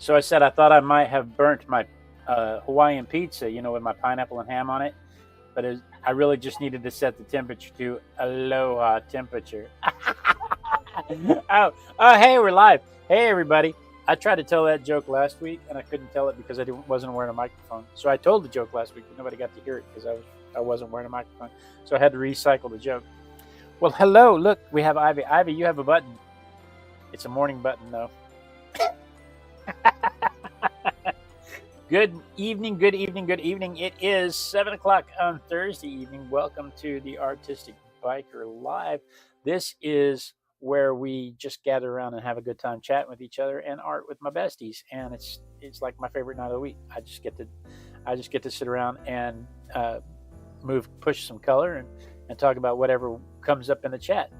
So I said I thought I might have burnt my Hawaiian pizza, with my pineapple and ham on it. But I really just needed to set the temperature to aloha temperature. Hey, we're live. Hey, everybody. I tried to tell that joke last week, and I couldn't tell it because I wasn't wearing a microphone. So I told the joke last week, but nobody got to hear it because I wasn't wearing a microphone. So I had to recycle the joke. Well, hello. Look, we have Ivy. Ivy, you have a button. It's a morning button, though. Good evening, good evening, good evening. It is 7 o'clock on Thursday evening. Welcome to the Artistic Biker Live. This is where we just gather around and have a good time chatting with each other and art with my besties. And it's like my favorite night of the week. I just get to sit around and push some color and talk about whatever comes up in the chat.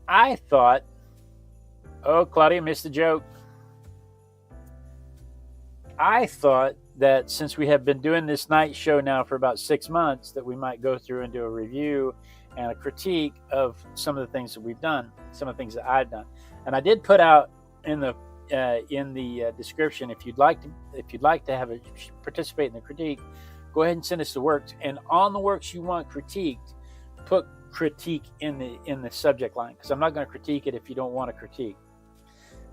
I thought, Claudia missed the joke. I thought that since we have been doing this night show now for about 6 months, that we might go through and do a review and a critique of some of the things that we've done, some of the things that I've done. And I did put out in the description, if you'd like to participate in the critique, go ahead and send us the works. And on the works you want critiqued, put critique in the subject line, because I'm not going to critique it if you don't want to critique.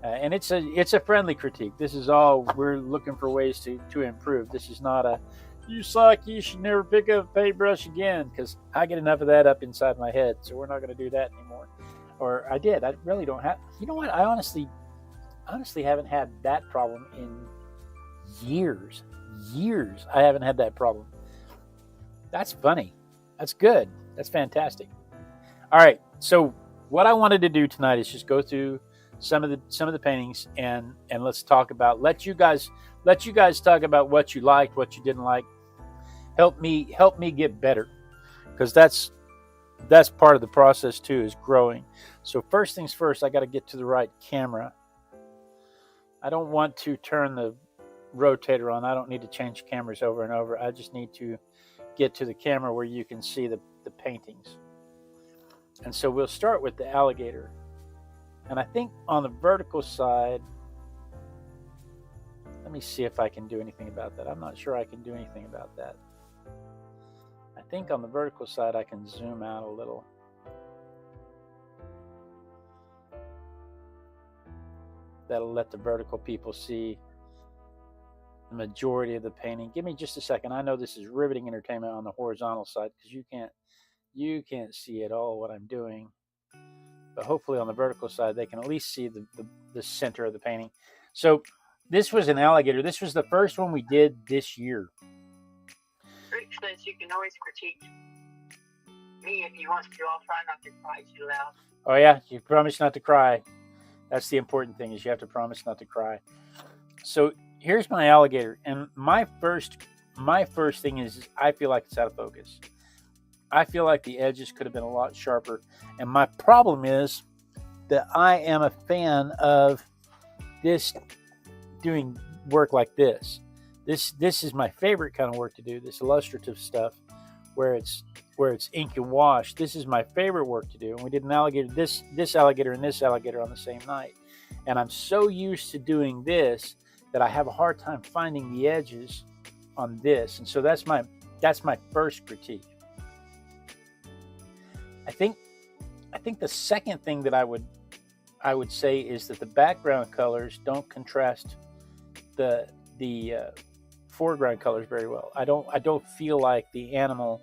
And it's a friendly critique. This is all, we're looking for ways to improve. This is not a, you suck, you should never pick up a paintbrush again, because I get enough of that up inside my head, so we're not going to do that anymore. Or I really don't have, you know what, I honestly haven't had that problem in years. I haven't had that problem. That's funny. That's good. That's fantastic. All right, so what I wanted to do tonight is just go through some of the paintings and let's talk about, let you guys talk about what you liked, what you didn't like. Help me get better, because that's part of the process too, is growing. So first things first, I got to get to the right camera. I don't want to turn the rotator on. I don't need to change cameras over and over. I just need to get to the camera where you can see the paintings. And so we'll start with the alligator. And I think on the vertical side, let me see if I can do anything about that. I'm not sure I can do anything about that. I think on the vertical side, I can zoom out a little. That'll let the vertical people see the majority of the painting. Give me just a second. I know this is riveting entertainment on the horizontal side, because you can't see at all what I'm doing. But hopefully on the vertical side, they can at least see the center of the painting. So this was an alligator. This was the first one we did this year. Rick says you can always critique me if you want to. I'll try not to cry too loud. Oh yeah, you promise not to cry. That's the important thing, is you have to promise not to cry. So here's my alligator. And my first thing is, I feel like it's out of focus. I feel like the edges could have been a lot sharper. And my problem is that I am a fan of this, doing work like this. This is my favorite kind of work to do, this illustrative stuff where it's ink and wash. This is my favorite work to do. And we did an alligator, this alligator and this alligator on the same night. And I'm so used to doing this that I have a hard time finding the edges on this. And so that's my first critique. I think the second thing that I would say is that the background colors don't contrast the foreground colors very well. I don't feel like the animal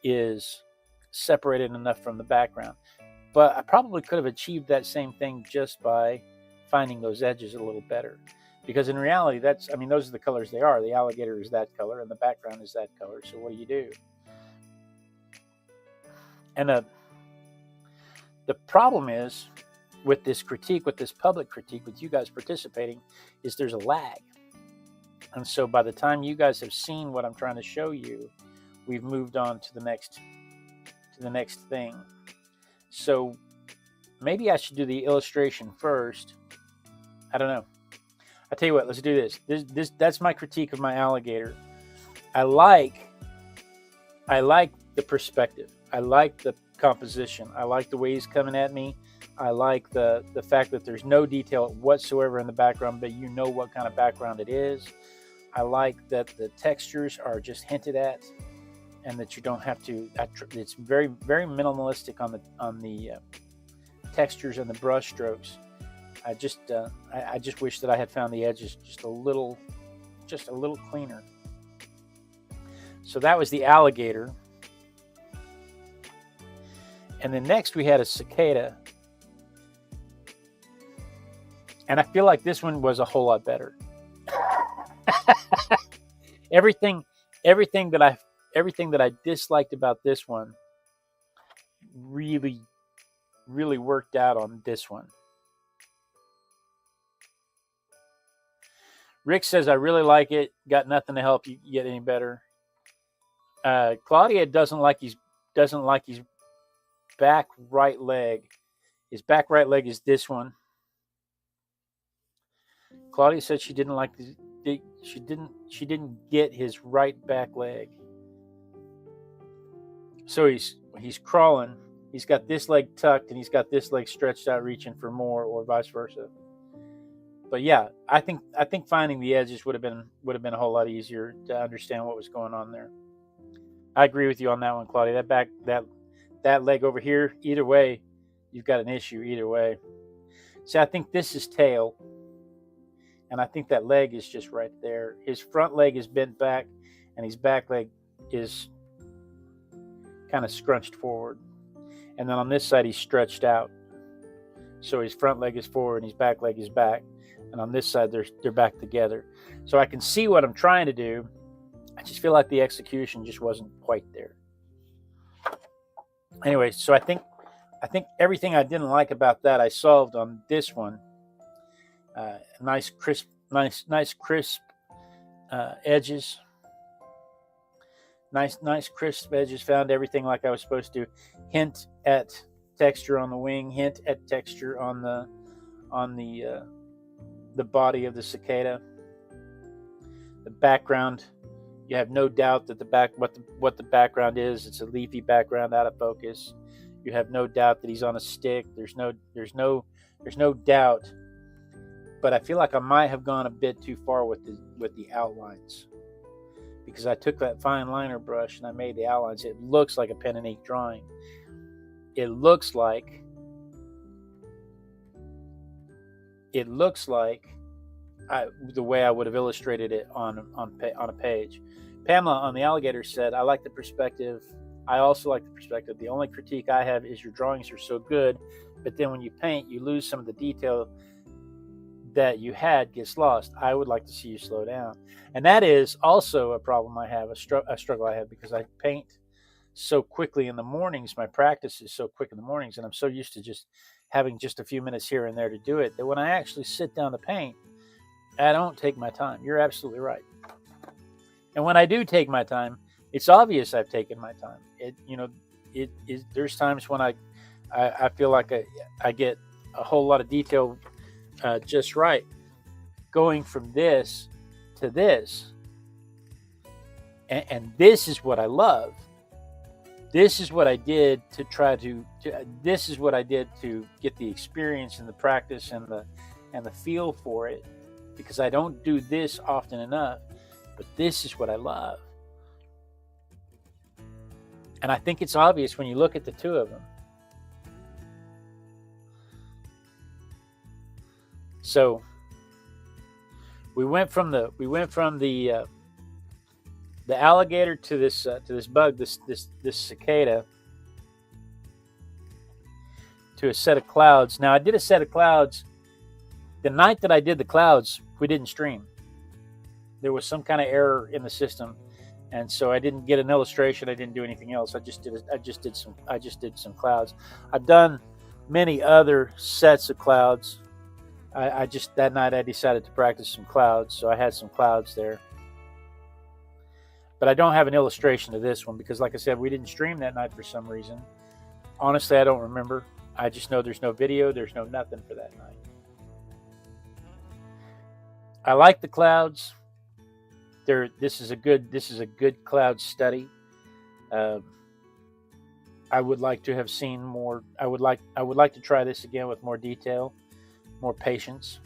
is separated enough from the background. But I probably could have achieved that same thing just by finding those edges a little better. Because in reality, those are the colors they are. The alligator is that color and the background is that color. So what do? And the problem is with this critique, with this public critique, with you guys participating, is there's a lag. And so by the time you guys have seen what I'm trying to show you, we've moved on to the next thing. So maybe I should do the illustration first. I don't know. I'll tell you what, let's do this. That's my critique of my alligator. I like the perspective. I like the composition. I like the way he's coming at me. I like the fact that there's no detail whatsoever in the background, but you know what kind of background it is. I like that the textures are just hinted at, and that you don't have to. It's very, very minimalistic on the textures and the brush strokes. I just wish that I had found the edges just a little cleaner. So that was the alligator. And then next we had a cicada. And I feel like this one was a whole lot better. everything that I disliked about this one really worked out on this one. Rick says, I really like it. Got nothing to help you get any better. Claudia doesn't like his back right leg. His back right leg is this one. Claudia said she didn't like she didn't get his right back leg. So he's crawling. He's got this leg tucked and he's got this leg stretched out, reaching for more, or vice versa. But yeah, I think finding the edges would have been a whole lot easier to understand what was going on there. I agree with you on that one, Claudia. That leg over here, either way, you've got an issue either way. See, I think this is tail, and I think that leg is just right there. His front leg is bent back, and his back leg is kind of scrunched forward. And then on this side, he's stretched out. So his front leg is forward, and his back leg is back. And on this side, they're back together. So I can see what I'm trying to do. I just feel like the execution just wasn't quite there. Anyway, so I think everything I didn't like about that I solved on this one. Nice crisp edges. Nice crisp edges. Found everything like I was supposed to. Hint at texture on the wing. Hint at texture on the body of the cicada. The background, you have no doubt that what the background is. It's a leafy background out of focus. You have no doubt that he's on a stick. There's no doubt. But I feel like I might have gone a bit too far with the outlines, because I took that fine liner brush and I made the outlines. It looks like a pen and ink drawing. It looks like the way I would have illustrated it on a page. Pamela on the alligator said, I like the perspective. I also like the perspective. The only critique I have is your drawings are so good, but then when you paint, you lose some of the detail that you had gets lost. I would like to see you slow down. And that is also a problem I have, a struggle I have, because I paint so quickly in the mornings. My practice is so quick in the mornings, and I'm so used to just having just a few minutes here and there to do it, that when I actually sit down to paint, I don't take my time. You're absolutely right. And when I do take my time, it's obvious I've taken my time. There's times when I feel like I get a whole lot of detail just right, going from this to this, and this is what I love. This is what I did to try to this is what I did to get the experience and the practice and the feel for it, because I don't do this often enough. But this is what I love. And I think it's obvious when you look at the two of them. So we went from the alligator to this bug, this cicada, to a set of clouds. Now I did a set of clouds. The night that I did the clouds, we didn't stream. There was some kind of error in the system, and so I didn't get an illustration. I didn't do anything else. I just did some clouds. I've done many other sets of clouds. I just that night I decided to practice some clouds, so I had some clouds there. But I don't have an illustration of this one because, like I said, we didn't stream that night for some reason. Honestly, I don't remember. I just know there's no video, there's no nothing for that night. I like the clouds. This is a good cloud study. I would like to have seen more. I would like to try this again with more detail, more patience.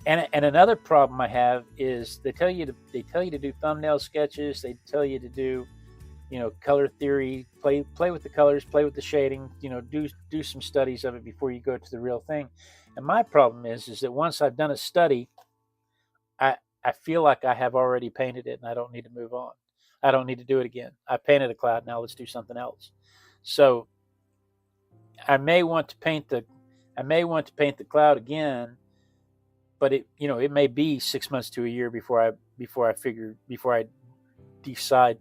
And another problem I have is they tell you to do thumbnail sketches. They tell you to do, color theory, play with the colors, play with the shading, do some studies of it before you go to the real thing. And my problem is that once I've done a study, I feel like I have already painted it and I don't need to move on. I don't need to do it again. I painted a cloud, now let's do something else. So I may want to paint the cloud again, but it may be 6 months to a year before I decide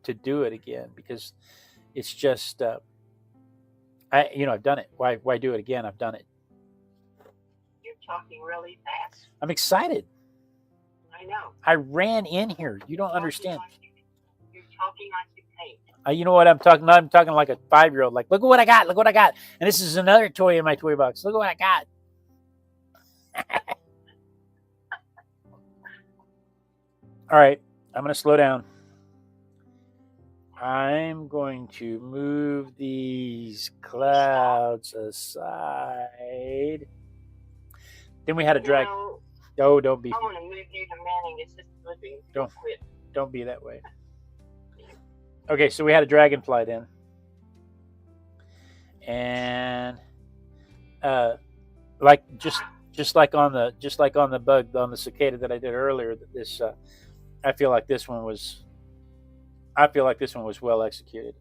to do it again, because it's just I've done it. Why do it again? I've done it. You're talking really fast. I'm excited. I know. I ran in here. You don't understand. You're talking like you paint. You know what I'm talking? I'm talking like a 5-year-old. Like, look at what I got. Look what I got. And this is another toy in my toy box. Look at what I got. All right, I'm going to slow down. I'm going to move these clouds aside. Then we had a drag. No, don't be. I want to move you to Manning Assisted Living. Don't be that way. Okay, so we had a dragonfly then, and just like on the bug, on the cicada that I did earlier, this I feel like this one was well executed.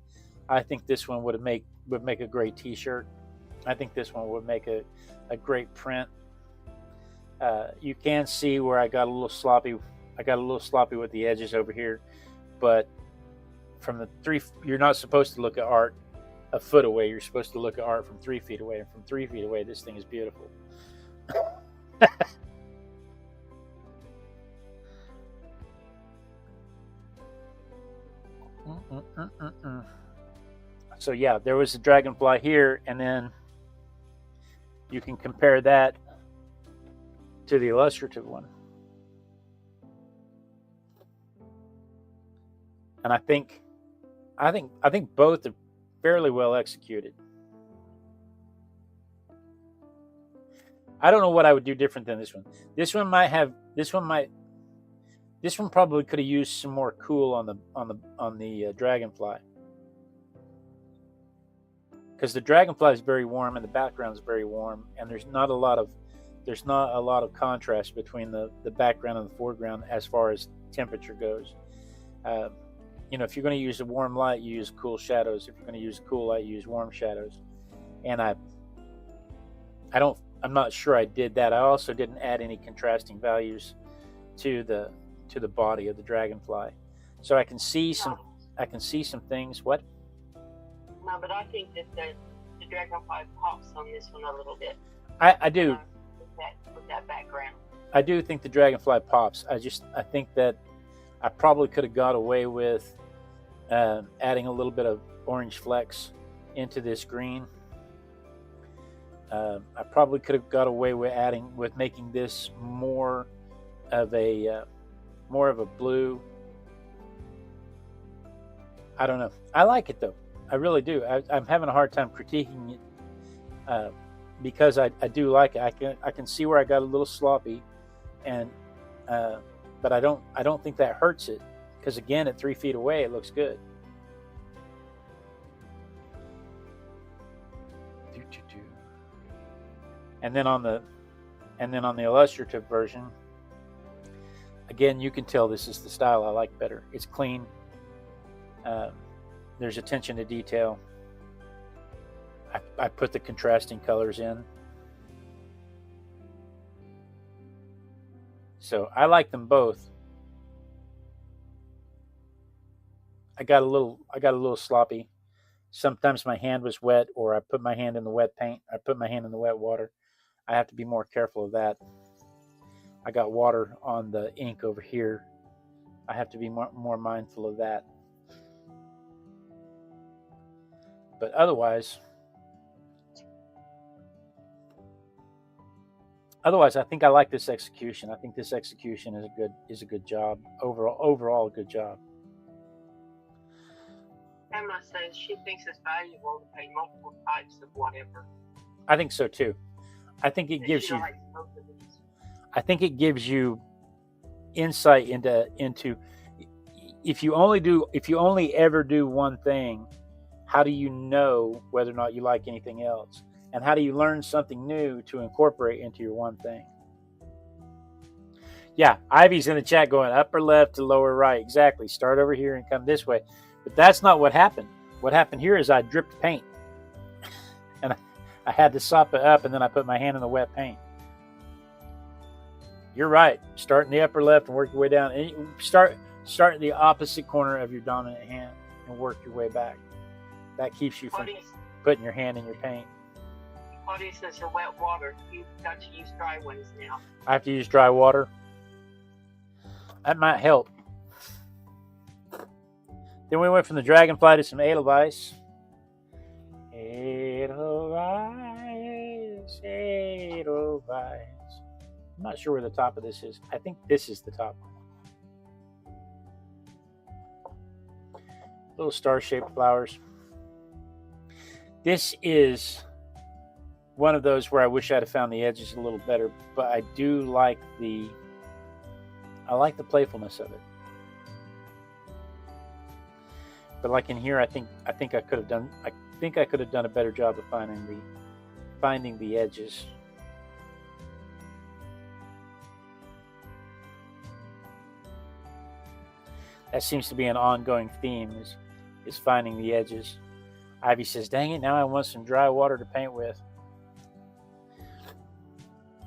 I think this one would make a great T-shirt. I think this one would make a great print. You can see where I got a little sloppy. I got a little sloppy with the edges over here, but from the you're not supposed to look at art a foot away. You're supposed to look at art from 3 feet away, and from 3 feet away, this thing is beautiful. So yeah, there was a dragonfly here, and then you can compare that to the illustrative one. And I think both are fairly well executed. I don't know what I would do different than this one. This one probably could have used some more cool on the dragonfly, because the dragonfly is very warm and the background is very warm, and there's not a lot of contrast between the background and the foreground as far as temperature goes. If you're going to use a warm light, you use cool shadows. If you're going to use a cool light, you use warm shadows. And I'm not sure I did that. I also didn't add any contrasting values to the body of the dragonfly, so I can see some things. What? No, but I think that the dragonfly pops on this one a little bit. I do. With that background. I do think the dragonfly pops. I think that I probably could have got away with adding a little bit of orange flecks into this green. I probably could have got away with making this more of a blue. I don't know. I like it though. I really do. I'm having a hard time critiquing it because I do like it. I can see where I got a little sloppy, and but I don't think that hurts it, because again, at 3 feet away, it looks good. And then on the illustrative version, again, you can tell this is the style I like better. It's clean. There's attention to detail. I put the contrasting colors in. So I like them both. I got a little sloppy. Sometimes my hand was wet, or I put my hand in the wet paint. I put my hand in the wet water. I have to be more careful of that. I got water on the ink over here. I have to be more mindful of that. But otherwise, I think I like this execution. I think this execution is a good job overall. Overall, a good job. Emma says she thinks it's valuable to paint multiple types of whatever. I think so too. I think it gives you. I think it gives you insight into if you only ever do one thing, how do you know whether or not you like anything else? And how do you learn something new to incorporate into your one thing? Yeah, Ivy's in the chat going upper left to lower right. Exactly. Start over here and come this way. But that's not what happened. What happened here is I dripped paint. And I had to sop it up, and then I put my hand in the wet paint. You're right. Start in the upper left and work your way down. And start in the opposite corner of your dominant hand and work your way back. That keeps you from putting your hand in your paint. Claudia says the wet water. You've got to use dry ones now. I have to use dry water. That might help. Then we went from the dragonfly to some edelweiss. Edelweiss, edelweiss. I'm not sure where the top of this is. I think this is the top. Little star-shaped flowers. This is one of those where I wish I'd have found the edges a little better, but I do like the playfulness of it. But like in here, I think I could have done a better job of finding the edges. That seems to be an ongoing theme is finding the edges. Ivy says, "Dang it! Now I want some dry water to paint with."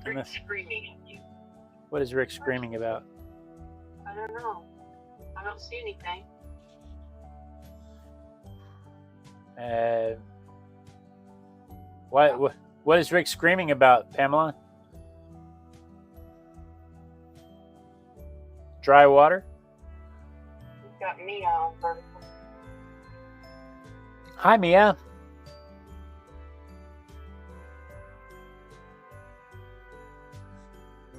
Rick's screaming at you. What is Rick screaming about? I don't know. I don't see anything. What is Rick screaming about, Pamela? Dry water? You've got Mia on vertical. Hi, Mia.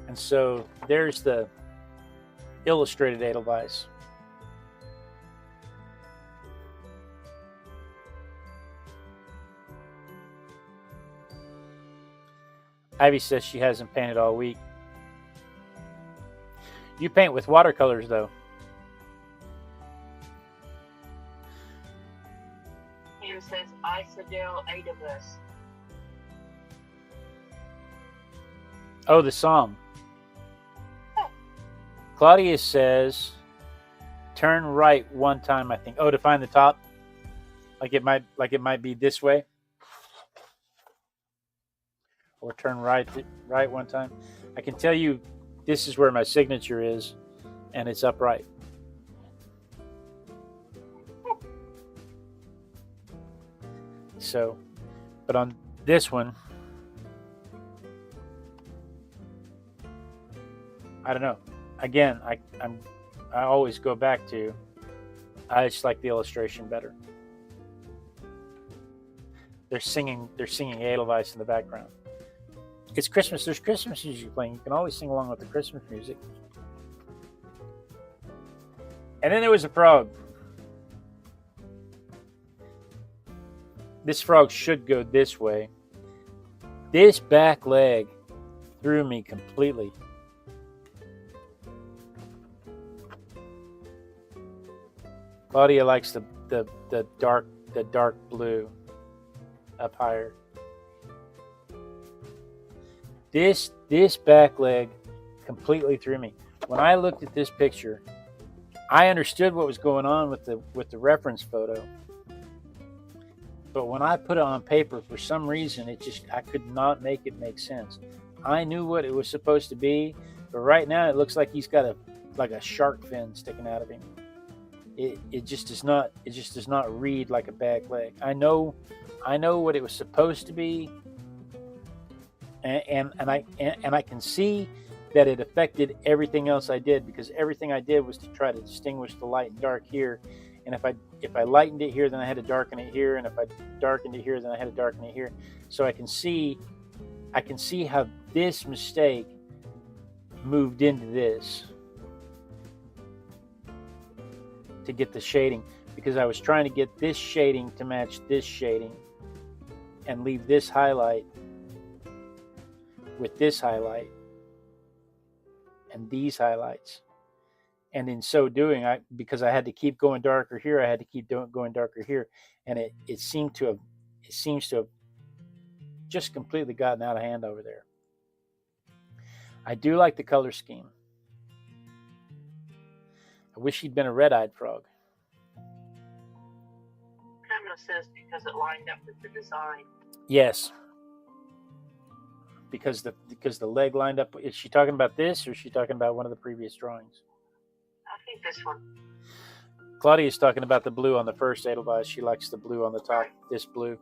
And so there's the illustrated edelweiss. Ivy says she hasn't painted all week. You paint with watercolors, though. Pam says, Isidale Adibus. Oh, the song. Claudia says, turn right one time, I think. Oh, to find the top? Like it might be this way. Or turn right one time. I can tell you this is where my signature is, and it's upright. So, but on this one, I don't know. Again, I always go back to, I just like the illustration better. They're singing Edelweiss in the background. It's Christmas. There's Christmas music playing. You can always sing along with the Christmas music. And then there was a frog. This frog should go this way. This back leg threw me completely. Claudia likes the dark blue up higher. This back leg completely threw me. When I looked at this picture, I understood what was going on with the reference photo. But when I put it on paper, for some reason, I could not make it make sense. I knew what it was supposed to be, but right now it looks like he's got a shark fin sticking out of him. It just does not read like a back leg. I know what it was supposed to be. And I can see that it affected everything else I did, because everything I did was to try to distinguish the light and dark here. And if I lightened it here, then I had to darken it here, and if I darkened it here, then I had to darken it here. So I can see how this mistake moved into this to get the shading. because I was trying to get this shading to match this shading and leave this highlight with this highlight and these highlights. And in so doing, because I had to keep going darker here, I had to keep going darker here, and it seems to have just completely gotten out of hand over there. I do like the color scheme. I wish he'd been a red-eyed frog. Pamela says because it lined up with the design. Yes. Because the leg lined up. Is she talking about this, or is she talking about one of the previous drawings? I think this one. Claudia is talking about the blue on the first Edelweiss. She likes the blue on the top, this blue.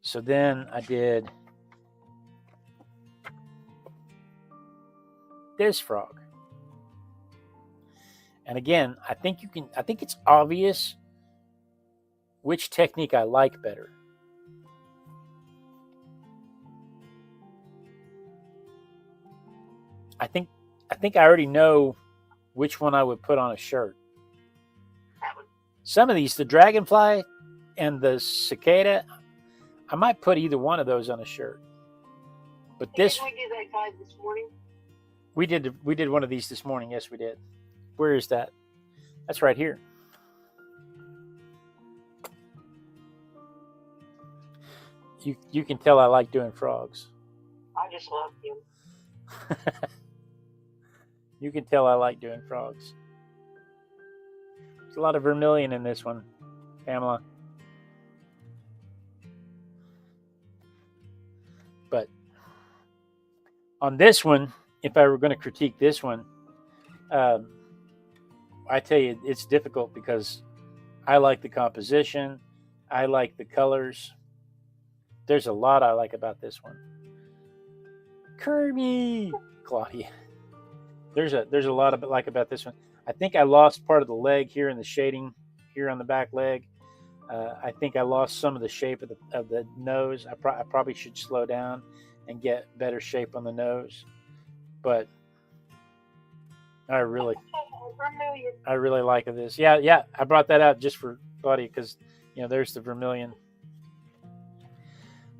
So then I did this frog. And again, I think it's obvious which technique I like better. I think I already know which one I would put on a shirt. Some of these, the dragonfly and the cicada, I might put either one of those on a shirt. But this, didn't we do that guide this morning? We did one of these this morning. Yes, we did. Where is that? That's right here. You can tell I like doing frogs. I just love him. You can tell I like doing frogs. There's a lot of vermilion in this one, Pamela. But on this one, if I were going to critique this one, I tell you, it's difficult because I like the composition. I like the colors. There's a lot I like about this one. Kirby, Claudia. There's a lot of like about this one. I think I lost part of the leg here in the shading here on the back leg. I think I lost some of the shape of the nose. I probably should slow down and get better shape on the nose. But I really like this. Yeah. I brought that out just for Claudia because there's the vermilion.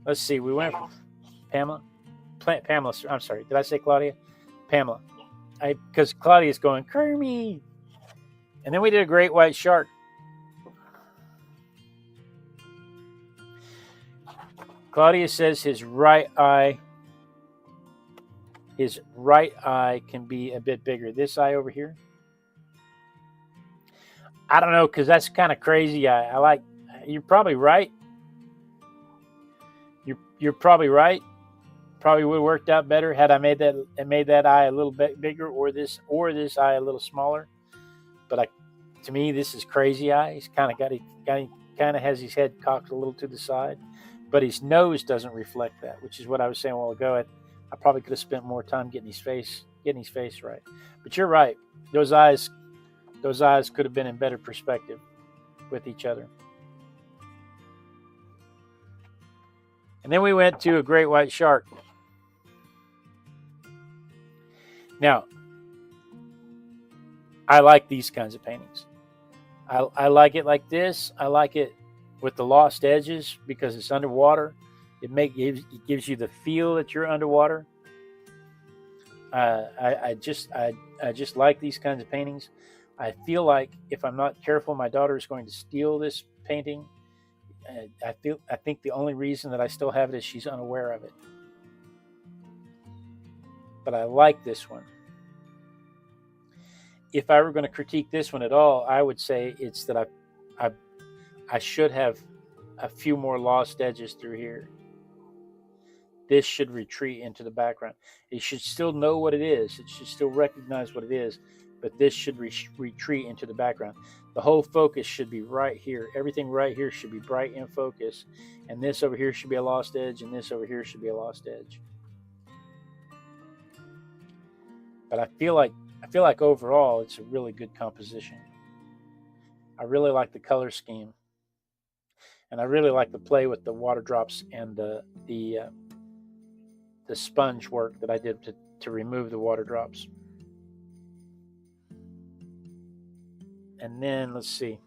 Let's see. We went from Pamela. I'm sorry. Did I say Claudia? Pamela. Because Claudia's going Kermie, and then we did a great white shark. Claudia says his right eye can be a bit bigger. This eye over here. I don't know, because that's kind of crazy. I like. You're probably right. You're probably right. Probably would have worked out better had I made that eye a little bit bigger, or this eye a little smaller. But to me, this is crazy eye. He's kind of has his head cocked a little to the side, but his nose doesn't reflect that, which is what I was saying a while ago. I probably could have spent more time getting his face right. But you're right. Those eyes could have been in better perspective with each other. And then we went to a great white shark. Now, I like these kinds of paintings. I like it like this. I like it with the lost edges because it's underwater. It gives you the feel that you're underwater. I just like these kinds of paintings. I feel like if I'm not careful, my daughter is going to steal this painting. I think the only reason that I still have it is she's unaware of it. But I like this one. If I were going to critique this one at all, I would say it's that I should have a few more lost edges through here. This should retreat into the background. It should still know what it is. It should still recognize what it is, but this should retreat into the background. The whole focus should be right here. Everything right here should be bright in focus, and this over here should be a lost edge, and this over here should be a lost edge. But I feel like overall it's a really good composition. I really like the color scheme, and I really like the play with the water drops and the sponge work that I did to remove the water drops. And then let's see.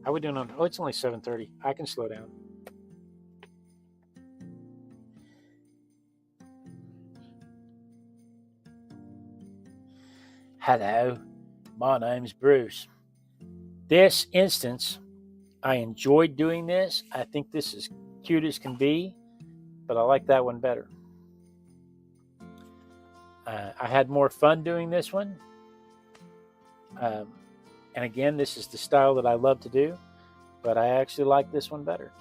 How are we doing on? Oh, it's only 7:30. I can slow down. Hello, my name's Bruce. This instance, I enjoyed doing this. I think this is cute as can be, but I like that one better. I had more fun doing this one. And again, this is the style that I love to do, but I actually like this one better.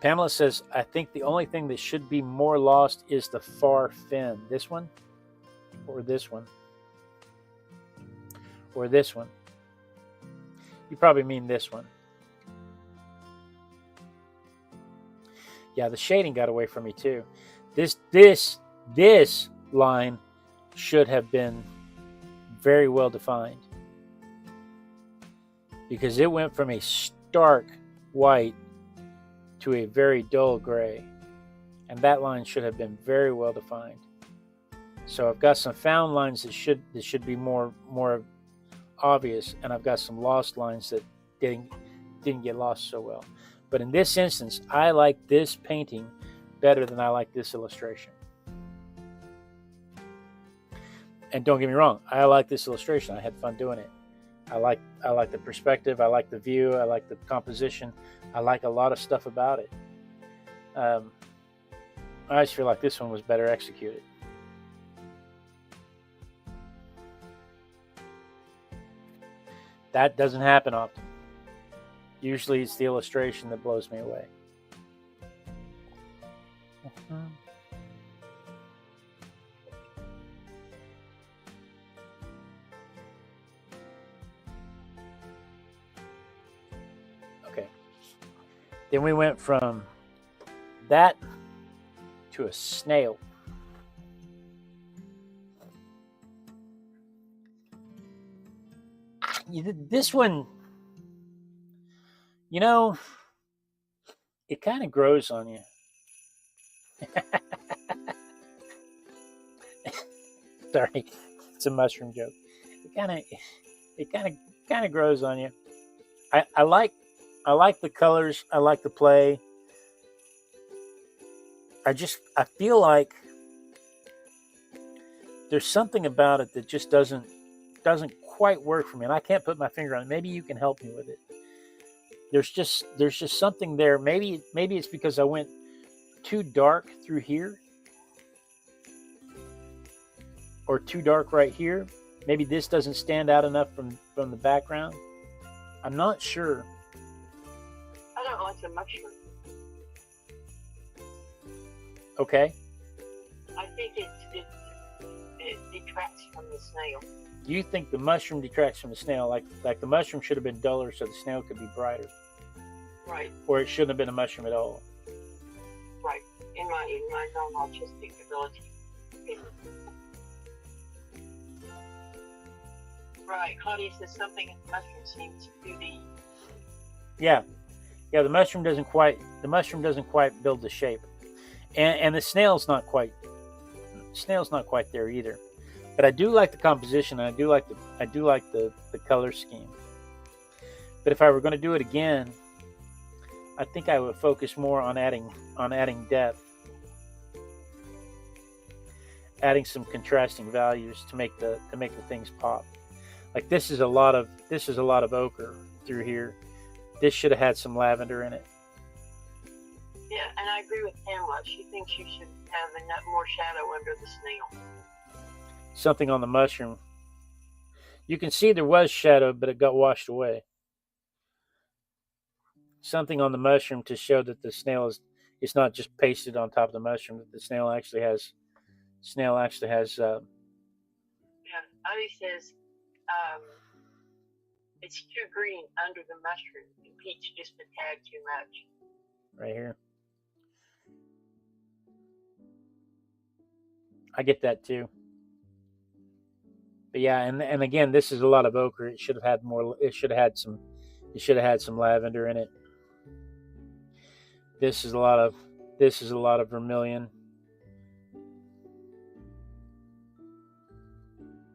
Pamela says, I think the only thing that should be more lost is the far fin. This one, or this one, or this one. You probably mean this one. Yeah, the shading got away from me too. This line should have been very well defined, because it went from a stark white to a very dull gray, and that line should have been very well defined. So I've got some found lines that should be more obvious, and I've got some lost lines that didn't get lost so well. But in this instance, I like this painting better than I like this illustration. And don't get me wrong, I like this illustration. I had fun doing it. I like the perspective. I like the view. I like the composition. I like a lot of stuff about it. I just feel like this one was better executed. That doesn't happen often. Usually it's the illustration that blows me away. Okay. Then we went from that to a snail. This one, you know, it kind of grows on you. Sorry, it's a mushroom joke. It kind of grows on you. I like the colors. I like the play. I feel like there's something about it that just doesn't quite work for me, and I can't put my finger on it. Maybe you can help me with it. There's just something there. Maybe it's because I went too dark through here, or too dark right here. Maybe this doesn't stand out enough from the background. I'm not sure. I don't like the mushroom. Okay. I think it detracts from the snail. You think the mushroom detracts from the snail? Like the mushroom should have been duller so the snail could be brighter. Right. Or it shouldn't have been a mushroom at all. Right. In my non-autistic ability. Right. Claudia says something in the mushroom seems 2D. Yeah. The mushroom doesn't quite build the shape. And the snail's not quite there either. But I do like the composition, and I do like the color scheme. But if I were going to do it again, I think I would focus more on adding depth, adding some contrasting values to make the things pop. Like this is a lot of ochre through here. This should have had some lavender in it. Yeah, and I agree with Pamela. She thinks you should have more shadow under the snail. Something on the mushroom. You can see there was shadow, but it got washed away. Something on the mushroom to show that the snail it's not just pasted on top of the mushroom. That the snail actually has. Yeah, Adi says it's too green under the mushroom, and peach just a tad too much. Right here. I get that too. But yeah, and again, this is a lot of ochre. It should have had more. It should have had some lavender in it. This is a lot of vermilion.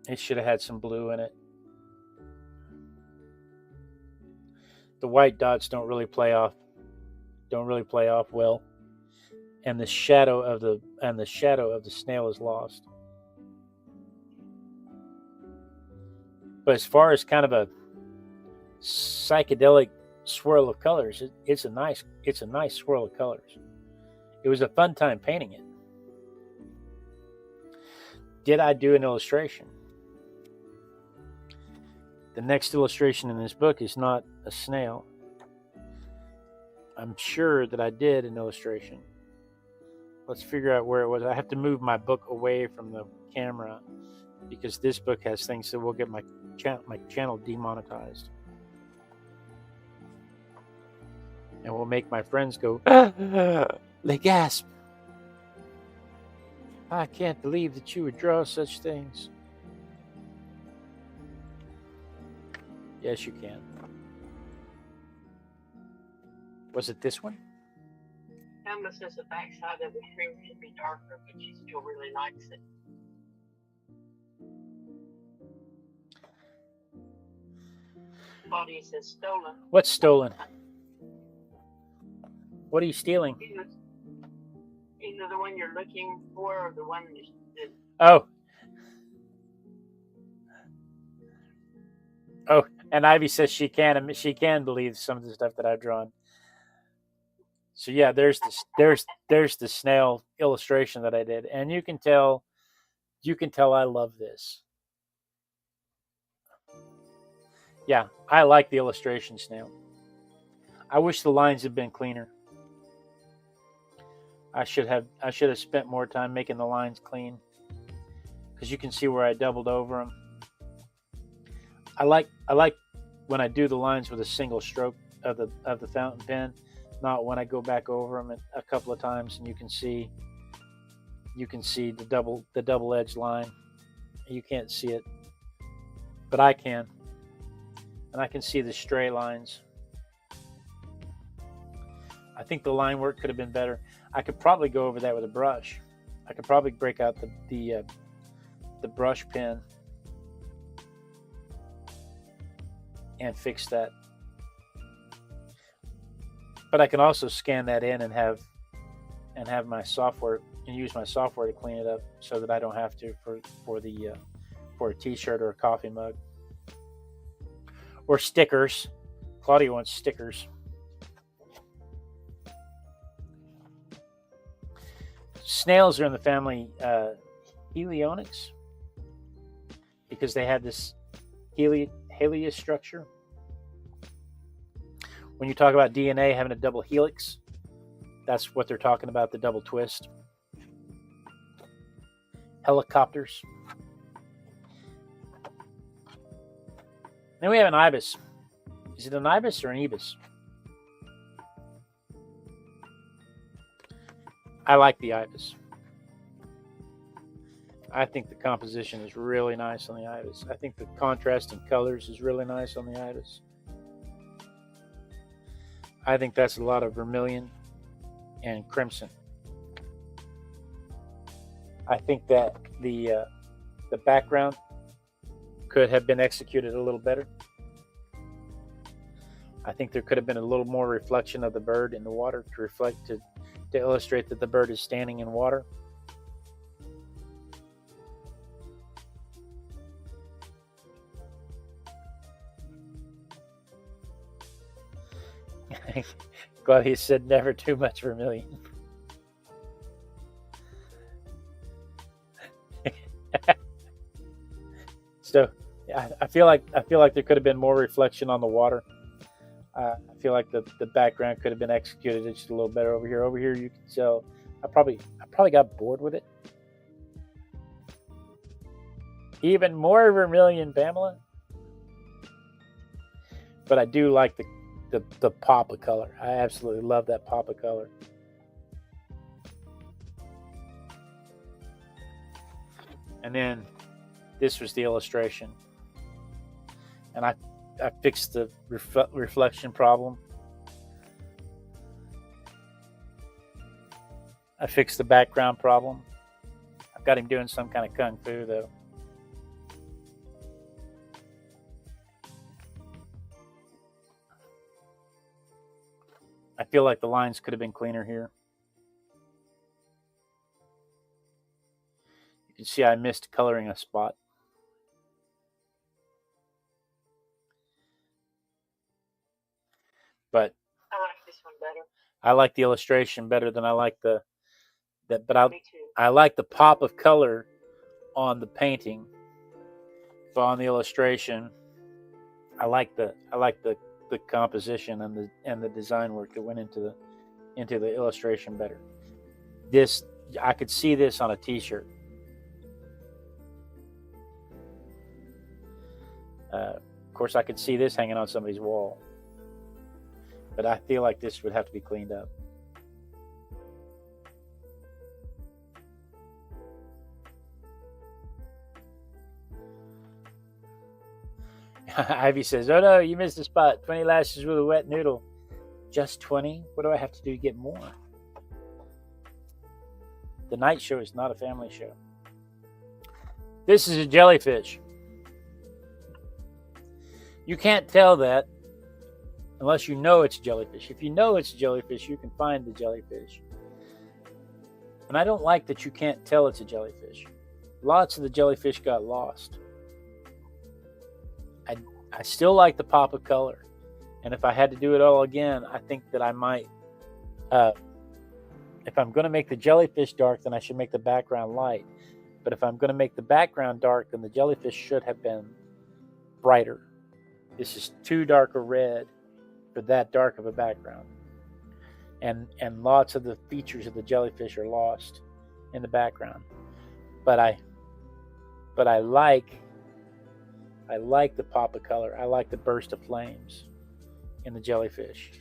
It should have had some blue in it. The white dots don't really play off well, and the shadow of the snail is lost. But as far as kind of a psychedelic swirl of colors, it's a nice swirl of colors. It was a fun time painting it. Did I do an illustration? The next illustration in this book is not a snail. I'm sure that I did an illustration. Let's figure out where it was. I have to move my book away from the camera because this book has things that will get my channel demonetized. And will make my friends go, they gasp. I can't believe that you would draw such things. Yes, you can. Was it this one? Emma says the backside of the cream should be darker, but she still really likes it. Claudia says stolen. What's stolen? What are you stealing? Either the one you're looking for or the one that... Oh, and Ivy says she can believe some of the stuff that I've drawn. So yeah, there's the snail illustration that I did, and you can tell I love this. Yeah, I like the illustration snail. I wish the lines had been cleaner. I should have spent more time making the lines clean, because you can see where I doubled over them. I like when I do the lines with a single stroke of the fountain pen, not when I go back over them a couple of times, and you can see the double edged line. You can't see it, but I can, and I can see the stray lines. I think the line work could have been better. I could probably go over that with a brush. I could probably break out the brush pen and fix that. But I can also scan that in and have my software and use my software to clean it up so that I don't have to for a t-shirt or a coffee mug or stickers. Claudia wants stickers. Snails are in the family Helionyx because they have this Helios structure. When you talk about DNA having a double helix, that's what they're talking about, the double twist. Helicopters. Then we have an ibis. Is it an ibis or an ibis? I like the ibis. I think the composition is really nice on the ibis. I think the contrast in colors is really nice on the ibis. I think that's a lot of vermilion and crimson. I think that the background could have been executed a little better. I think there could have been a little more reflection of the bird in the water to illustrate that the bird is standing in water. Glad he said never too much vermilion. So I feel like there could have been more reflection on the water. I feel like the background could have been executed just a little better over here. Over here you can tell I probably got bored with it. Even more vermilion, Pamela. But I do like the pop of color. I absolutely love that pop of color. And then this was the illustration. And I fixed the reflection problem. I fixed the background problem. I've got him doing some kind of kung fu though. I feel like the lines could have been cleaner here. You can see I missed coloring a spot. But I like this one better. I like the illustration better than I like the that. But Me too. I like the pop of color on the painting, but on the illustration, I like the composition and the design work that went into the illustration better. This, I could see this on a t-shirt. Of course, I could see this hanging on somebody's wall, but I feel like this would have to be cleaned up. Ivy says, "Oh no, you missed a spot. 20 lashes with a wet noodle." Just 20? What do I have to do to get more? The night show is not a family show. This is a jellyfish. You can't tell that unless you know it's a jellyfish. If you know it's a jellyfish, you can find the jellyfish. And I don't like that you can't tell it's a jellyfish. Lots of the jellyfish got lost. I still like the pop of color. And if I had to do it all again, I think that I might, if I'm going to make the jellyfish dark, then I should make the background light. But if I'm going to make the background dark, then the jellyfish should have been brighter. This is too dark a red for that dark of a background. And lots of the features of the jellyfish are lost in the background. But I like the pop of color. I like the burst of flames in the jellyfish.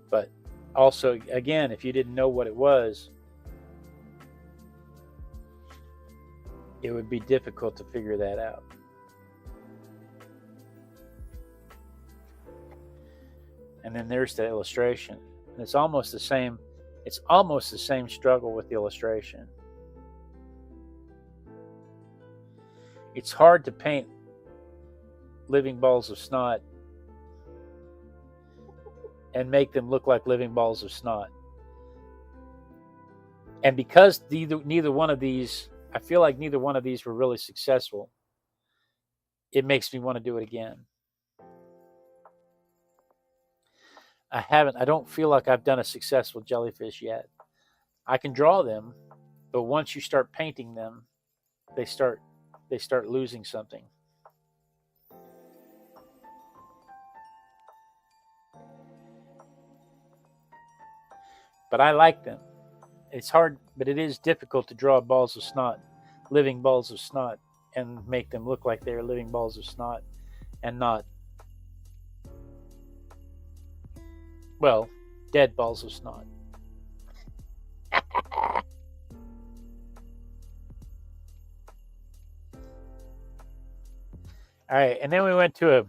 But also, again, if you didn't know what it was, it would be difficult to figure that out. And then there's the illustration. And it's almost the same. It's almost the same struggle with the illustration. It's hard to paint living balls of snot and make them look like living balls of snot. And because neither one of these, I feel like neither one of these were really successful, it makes me want to do it again. I don't feel like I've done a successful jellyfish yet. I can draw them, but once you start painting them, they start losing something. But I like them. It's hard, but it is difficult to draw balls of snot, living balls of snot, and make them look like they're living balls of snot and not, well, dead balls of snot. All right, and then we went to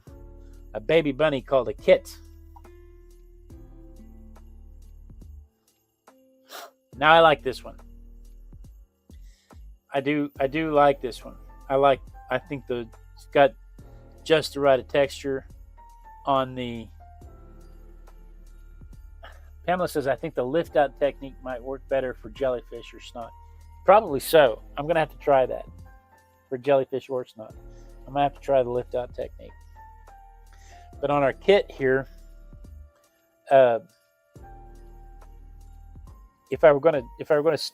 a baby bunny called a kit. Now I like this one. I do like this one. I think it's got just the right texture on the. Pamela says, I think the lift out technique might work better for jellyfish or snot. Probably so. I'm going to have to try that for jellyfish or snot. I'm going to have to try the lift out technique. But on our kit here, if I were going to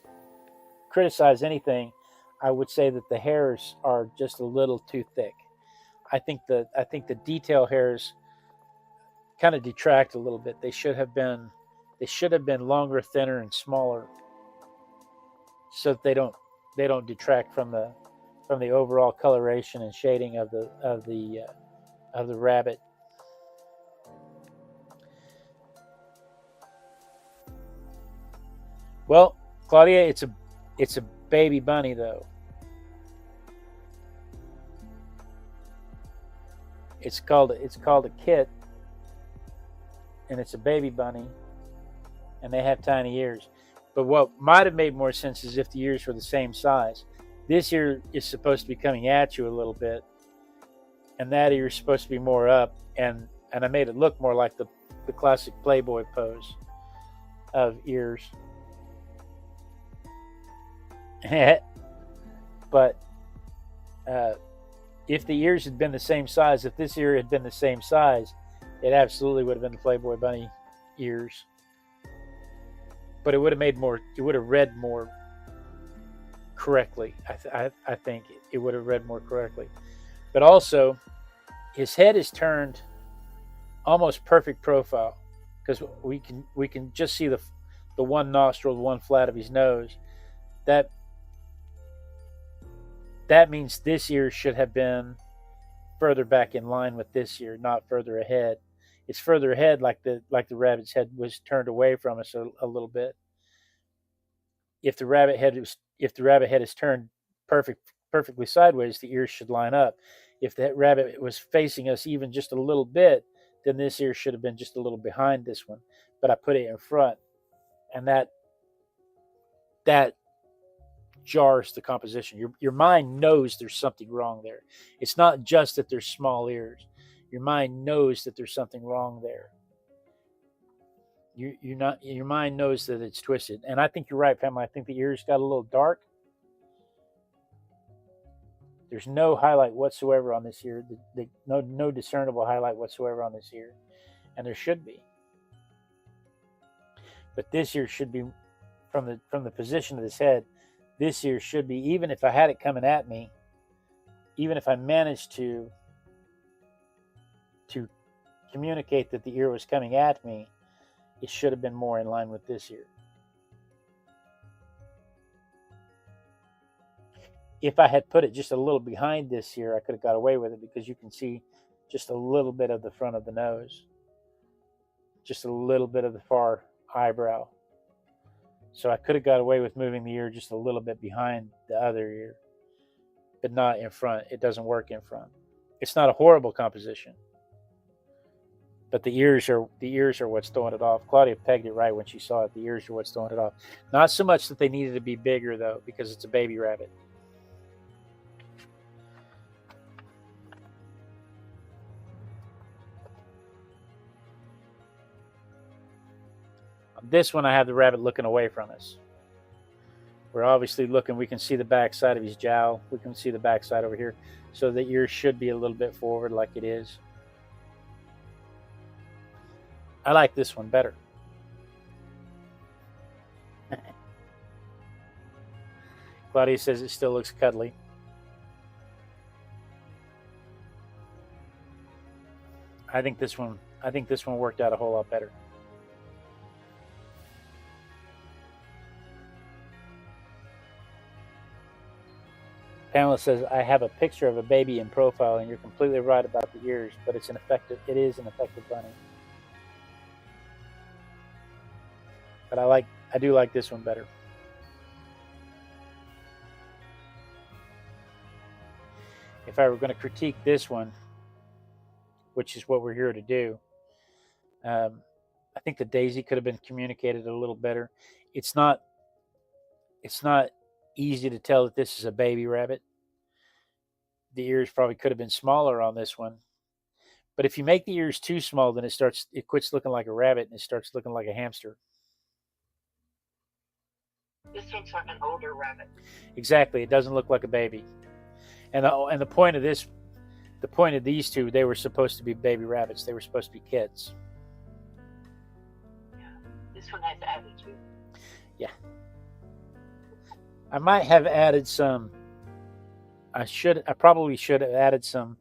criticize anything, I would say that the hairs are just a little too thick. I think the detail hairs kind of detract a little bit. They should have been longer, thinner, and smaller, so that they don't detract from the overall coloration and shading of the rabbit. Well, Claudia, it's a baby bunny though. It's called a kit, and it's a baby bunny, and they have tiny ears. But what might have made more sense is if the ears were the same size. This ear is supposed to be coming at you a little bit, and that ear is supposed to be more up, and I made it look more like the classic Playboy pose of ears. But if the ears had been the same size, if this ear had been the same size, it absolutely would have been the Playboy bunny ears. But it would have made more. It would have read more correctly. I think it would have read more correctly. But also, his head is turned almost perfect profile, because we can just see the one nostril, the one flat of his nose. That means this ear should have been further back in line with this ear, not further ahead. It's further ahead, like the rabbit's head was turned away from us a little bit. If the rabbit head is turned perfectly sideways, the ears should line up. If that rabbit was facing us even just a little bit, then this ear should have been just a little behind this one. But I put it in front, and that jars the composition. Your mind knows there's something wrong there. It's not just that there's small ears. Your mind knows that there's something wrong there. Your mind knows that it's twisted. And I think you're right, Pamela. I think the ears got a little dark. There's no highlight whatsoever on this ear. No discernible highlight whatsoever on this ear. And there should be. But this ear should be, from the position of this head, this ear should be, even if I had it coming at me, even if I managed to communicate that the ear was coming at me, it should have been more in line with this ear. If I had put it just a little behind this ear, I could have got away with it, because you can see just a little bit of the front of the nose, just a little bit of the far eyebrow. So I could have got away with moving the ear just a little bit behind the other ear, but not in front. It doesn't work in front. It's not a horrible composition, but the ears are what's throwing it off. Claudia pegged it right when she saw it. The ears are what's throwing it off. Not so much that they needed to be bigger, though, because it's a baby rabbit. On this one, I have the rabbit looking away from us. We're obviously looking. We can see the back side of his jowl. We can see the back side over here. So the ear should be a little bit forward, like it is. I like this one better. Claudia says it still looks cuddly. I think this one worked out a whole lot better. Pamela says, I have a picture of a baby in profile, and you're completely right about the ears, but it is an effective bunny. But I do like this one better. If I were going to critique this one, which is what we're here to do, I think the daisy could have been communicated a little better. It's not easy to tell that this is a baby rabbit. The ears probably could have been smaller on this one. But if you make the ears too small, then it quits looking like a rabbit and it starts looking like a hamster. This looks like an older rabbit. Exactly. It doesn't look like a baby. And the point of these two, they were supposed to be baby rabbits. They were supposed to be kids. Yeah. This one has attitude. Yeah. I might have added some. I probably should have added some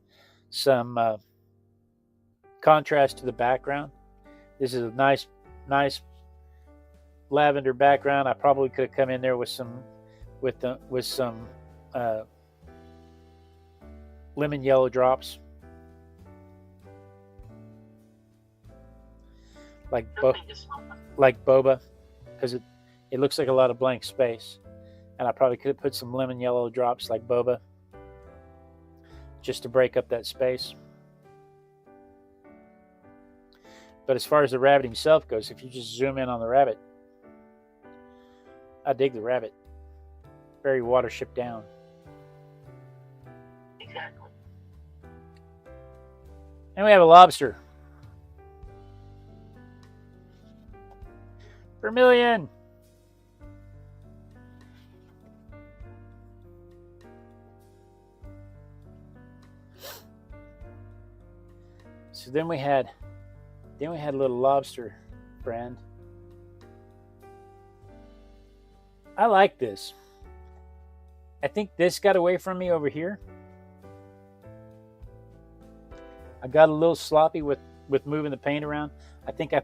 contrast to the background. This is a nice lavender background. I probably could have come in there with some lemon yellow drops, like boba, because it looks like a lot of blank space. And I probably could have put some lemon yellow drops like boba, just to break up that space. But as far as the rabbit himself goes, if you just zoom in on the rabbit, I dig the rabbit. Very Watership Down. Exactly. And we have a lobster. Vermilion. So then we had a little lobster friend. I like this. I think this got away from me over here. I got a little sloppy with moving the paint around. I think I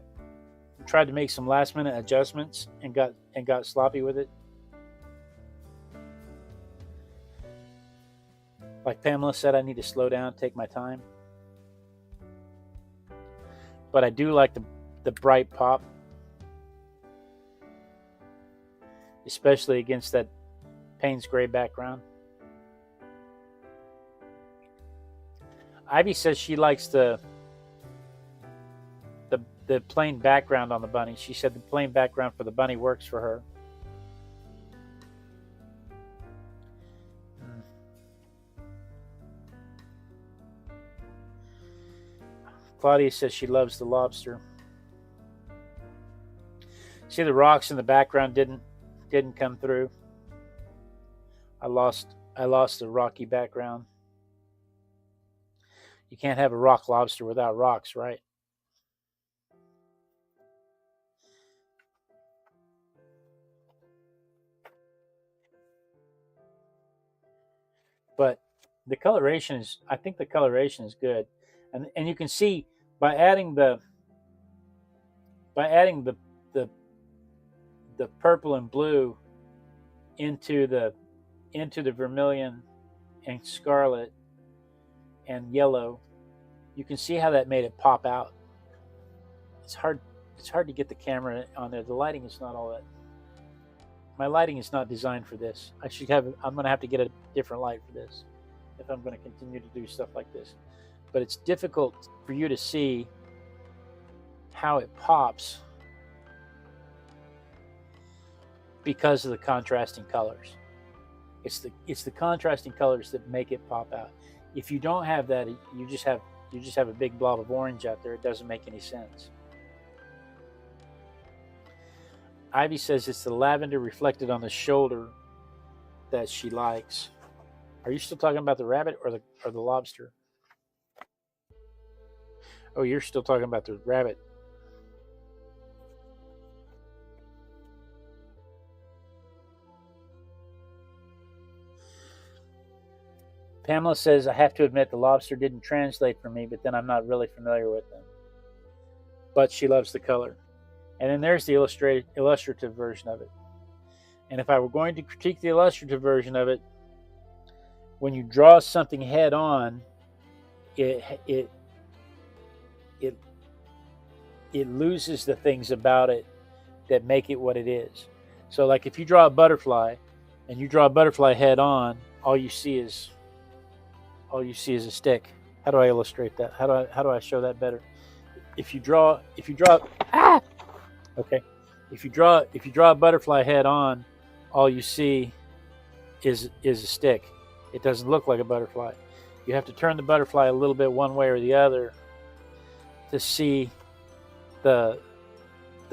tried to make some last minute adjustments and got sloppy with it. Like Pamela said, I need to slow down, take my time. But I do like the bright pop, especially against that Payne's gray background. Ivy says she likes the plain background on the bunny. She said the plain background for the bunny works for her. Claudia says she loves the lobster. See, the rocks in the background didn't come through. I lost the rocky background. You can't have a rock lobster without rocks, right? But the coloration is, I think the coloration is good. And you can see by adding the purple and blue into the vermilion and scarlet and yellow, you can see how that made it pop out. It's hard to get the camera on there. The lighting is not all that. My lighting is not designed for this. I'm going to have to get a different light for this if I'm going to continue to do stuff like this. But it's difficult for you to see how it pops because of the contrasting colors. It's the contrasting colors that make it pop out. If you don't have that, you just have a big blob of orange out there. It doesn't make any sense. Ivy says it's the lavender reflected on the shoulder that she likes. Are you still talking about the rabbit or the lobster? Oh, you're still talking about the rabbit. Pamela says, I have to admit the lobster didn't translate for me, but then I'm not really familiar with them. But she loves the color. And then there's the illustrative version of it. And if I were going to critique the illustrative version of it, when you draw something head on, it loses the things about it that make it what it is. So like if you draw a butterfly and you draw a butterfly head on, all you see is a stick. How do I illustrate that? How do I show that better? If you draw a butterfly head on, all you see is a stick. It doesn't look like a butterfly. You have to turn the butterfly a little bit one way or the other to see the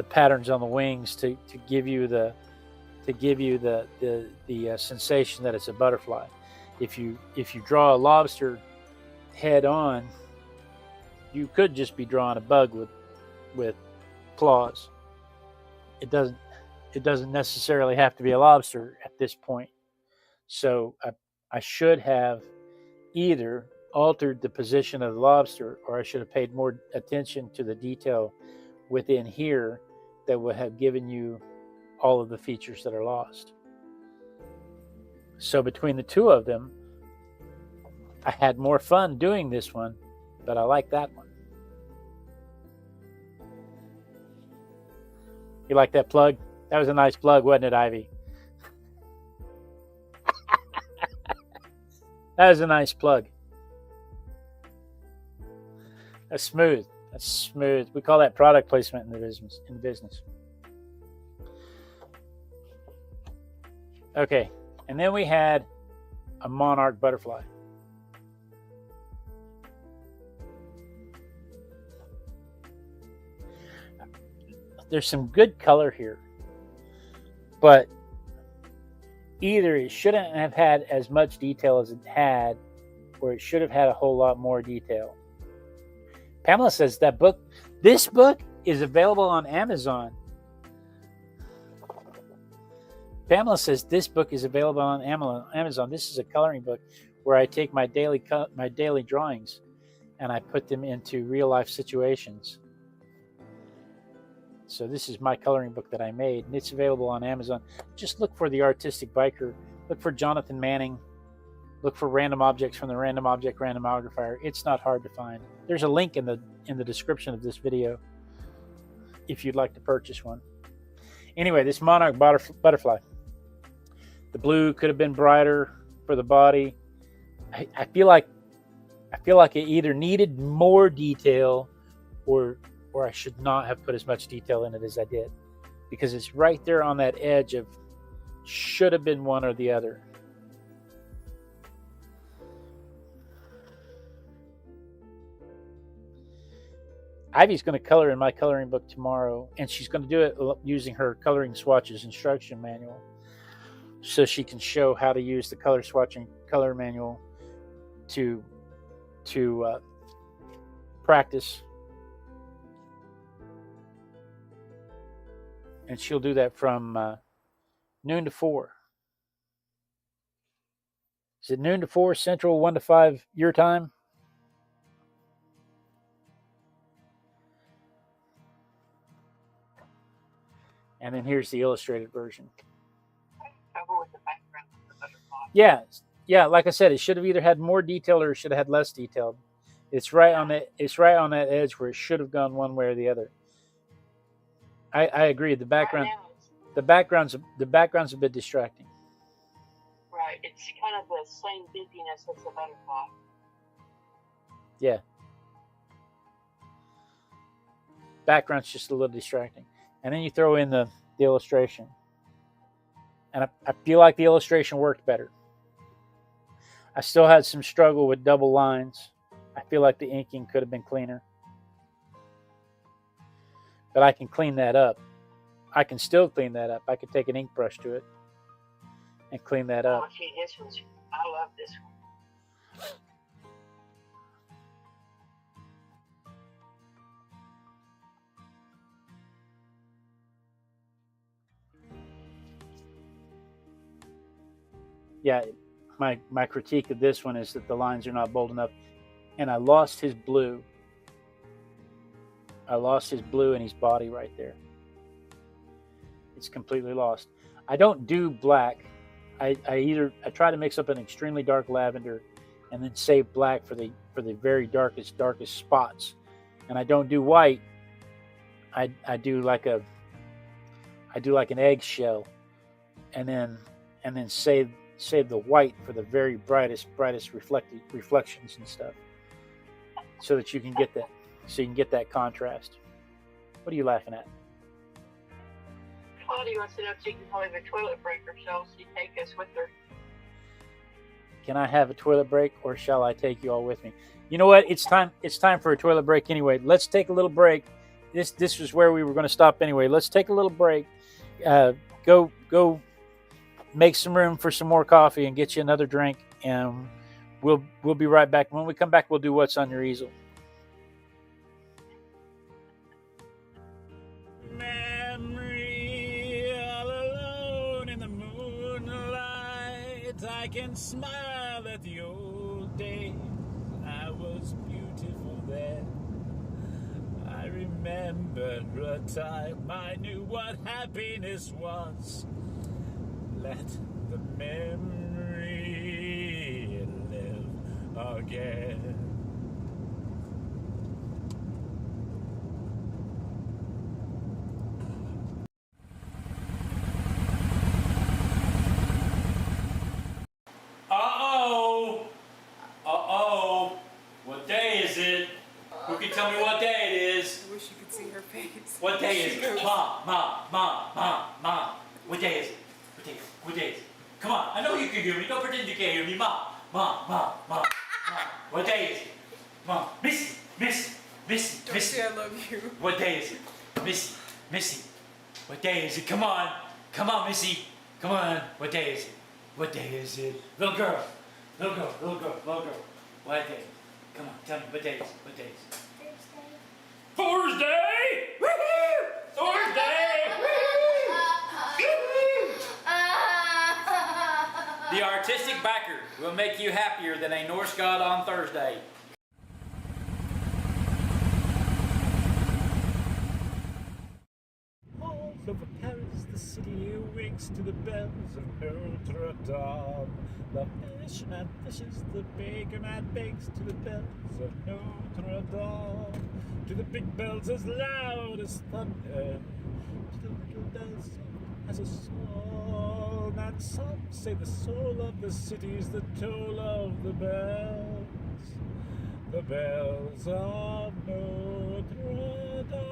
patterns on the wings to give you the sensation that it's a butterfly. If you draw a lobster head on, you could just be drawing a bug with claws. It doesn't necessarily have to be a lobster at this point. So I should have either altered the position of the lobster, or I should have paid more attention to the detail within here that would have given you all of the features that are lost. So between the two of them, I had more fun doing this one, but I like that one. You like that plug? That was a nice plug, wasn't it, Ivy? That was a nice plug. That's smooth. That's smooth. We call that product placement in the business. Okay, and then we had a monarch butterfly. There's some good color here, but either it shouldn't have had as much detail as it had, or it should have had a whole lot more detail. Pamela says this book is available on Amazon. Pamela says this book is available on Amazon. This is a coloring book where I take my daily drawings and I put them into real life situations. So this is my coloring book that I made, and it's available on Amazon. Just look for The Artistic Biker. Look for Jonathan Manning. Look for Random Objects from the Random Object Randomogrifier. It's not hard to find. There's a link in the description of this video if you'd like to purchase one. Anyway, this monarch butterfly. The blue could have been brighter for the body. I feel like it either needed more detail or I should not have put as much detail in it as I did, because it's right there on that edge of should have been one or the other. Ivy's going to color in my coloring book tomorrow, and she's going to do it using her coloring swatches instruction manual, so she can show how to use the color swatching color manual to practice. And she'll do that from noon to 4. Is it noon to 4 Central, 1 to 5 your time? And then here's the illustrated version. Yeah. Like I said, it should have either had more detail or it should have had less detail. It's right on that edge where it should have gone one way or the other. I agree. The background's a bit distracting. Right. It's kind of the same busyness as the butterfly. Yeah. Background's just a little distracting. And then you throw in the illustration. And I feel like the illustration worked better. I still had some struggle with double lines. I feel like the inking could have been cleaner. But I can clean that up. I can still clean that up. I could take an ink brush to it and clean that up. Oh, gee, I love this one. Yeah, my critique of this one is that the lines are not bold enough. And I lost his blue. I lost his blue in his body right there. It's completely lost. I don't do black. I try to mix up an extremely dark lavender and then save black for the very darkest spots. And I don't do white. I do like an eggshell, and then save the white for the very brightest reflections and stuff, so that you can get that. So you can get that contrast. What are you laughing at? Claudia wants to know if she can have a toilet break, or shall she take us with her? Can I have a toilet break, or shall I take you all with me? You know what? It's time for a toilet break anyway. Let's take a little break. This was where we were going to stop anyway. Let's take a little break. Go make some room for some more coffee and get you another drink, and we'll be right back. When we come back, we'll do What's on Your Easel. Memory, all alone in the moonlight, I can smile at the old days. I was beautiful then. I remember a time I knew what happiness was. Let the memory live again. Uh-oh. What day is it? Who can tell me what day it pretend you can't hear me. Mom. What day is it? Mom. Missy. Don't say I love you. What day is it? Missy. What day is it? Come on, Missy. Come on. What day is it? What day is it? Little girl. What day? Come on, tell me. What day is it? Thursday. Woohoo! Thursday. The artistic backer will make you happier than a Norse god on Thursday. All over Paris, the city wakes to the bells of Notre Dame. The fisherman fishes, the bakerman bakes to the bells of Notre Dame. To the big bells as loud as thunder, to the little bells as a song. And some say the soul of the city's the toll of the bells of Notre Dame.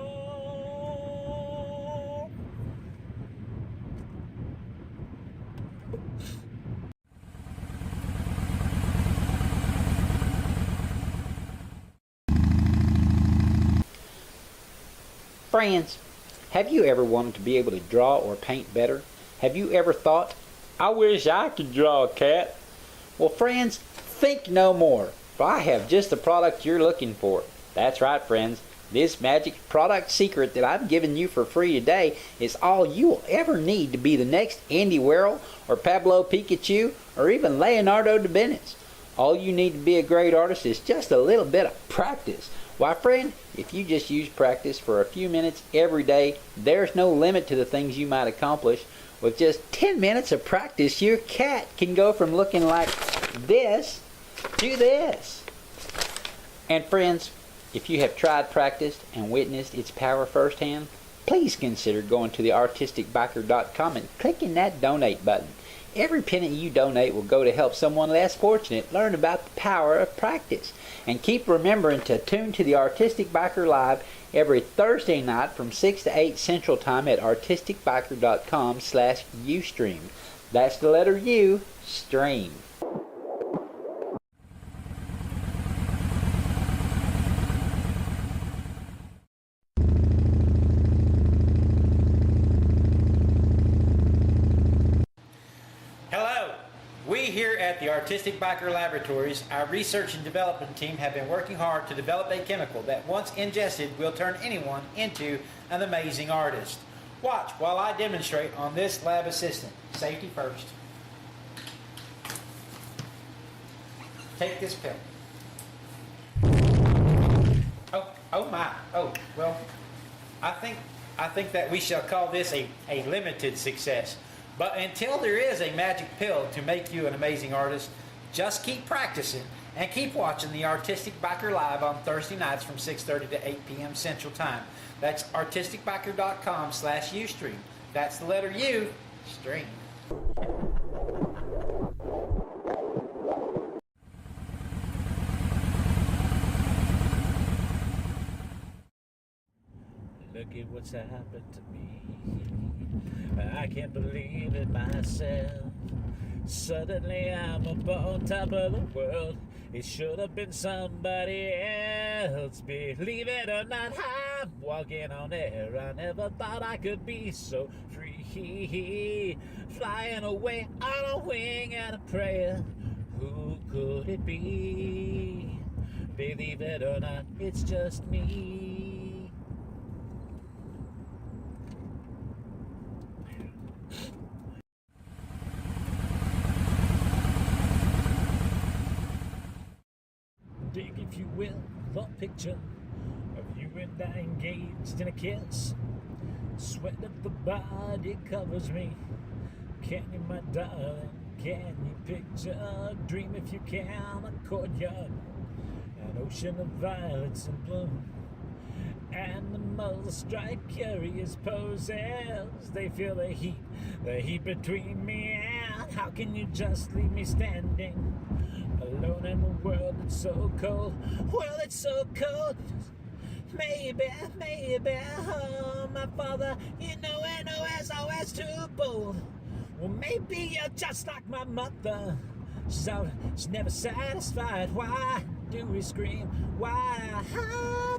Friends, have you ever wanted to be able to draw or paint better? Have you ever thought, I wish I could draw a cat? Well, friends, think no more, for I have just the product you're looking for. That's right, friends. This magic product secret that I've given you for free today is all you will ever need to be the next Andy Warhol or Pablo Picasso or even Leonardo da Vinci. All you need to be a great artist is just a little bit of practice. Why, friend, if you just use practice for a few minutes every day, there's no limit to the things you might accomplish. With just 10 minutes of practice, your cat can go from looking like this to this. And friends, if you have tried, practiced, and witnessed its power firsthand, please consider going to theartisticbiker.com and clicking that donate button. Every penny you donate will go to help someone less fortunate learn about the power of practice. And keep remembering to tune to the Artistic Biker Live every Thursday night from 6 to 8 Central Time at artisticbiker.com/Ustream. That's the letter U, stream. Hello! We here at the Artistic Biker Laboratories, our research and development team have been working hard to develop a chemical that once ingested will turn anyone into an amazing artist. Watch while I demonstrate on this lab assistant. Safety first. Take this pill. Oh my. Oh, well, I think that we shall call this a limited success. But until there is a magic pill to make you an amazing artist, just keep practicing and keep watching the Artistic Biker Live on Thursday nights from 6:30 to 8 p.m. Central Time. That's artisticbiker.com/Ustream. That's the letter U, stream. Look at what's happened to me. I can't believe it myself. Suddenly I'm up on top of the world. It should have been somebody else. Believe it or not, I'm walking on air. I never thought I could be so free. Flying away on a wing and a prayer. Who could it be? Believe it or not, it's just me. Dig, if you will, the picture of you and I engaged in a kiss. Sweat of the body covers me. Can you, my darling, can you picture? Dream if you can, a courtyard, an ocean of violets in bloom. Animals strike curious poses. They feel the heat between me and how can you just leave me standing alone in a world that's so cold? Well, it's so cold. Maybe, oh, my father, you know, is always too bold. Well, maybe you're just like my mother. She's never satisfied. Why do we scream? Why?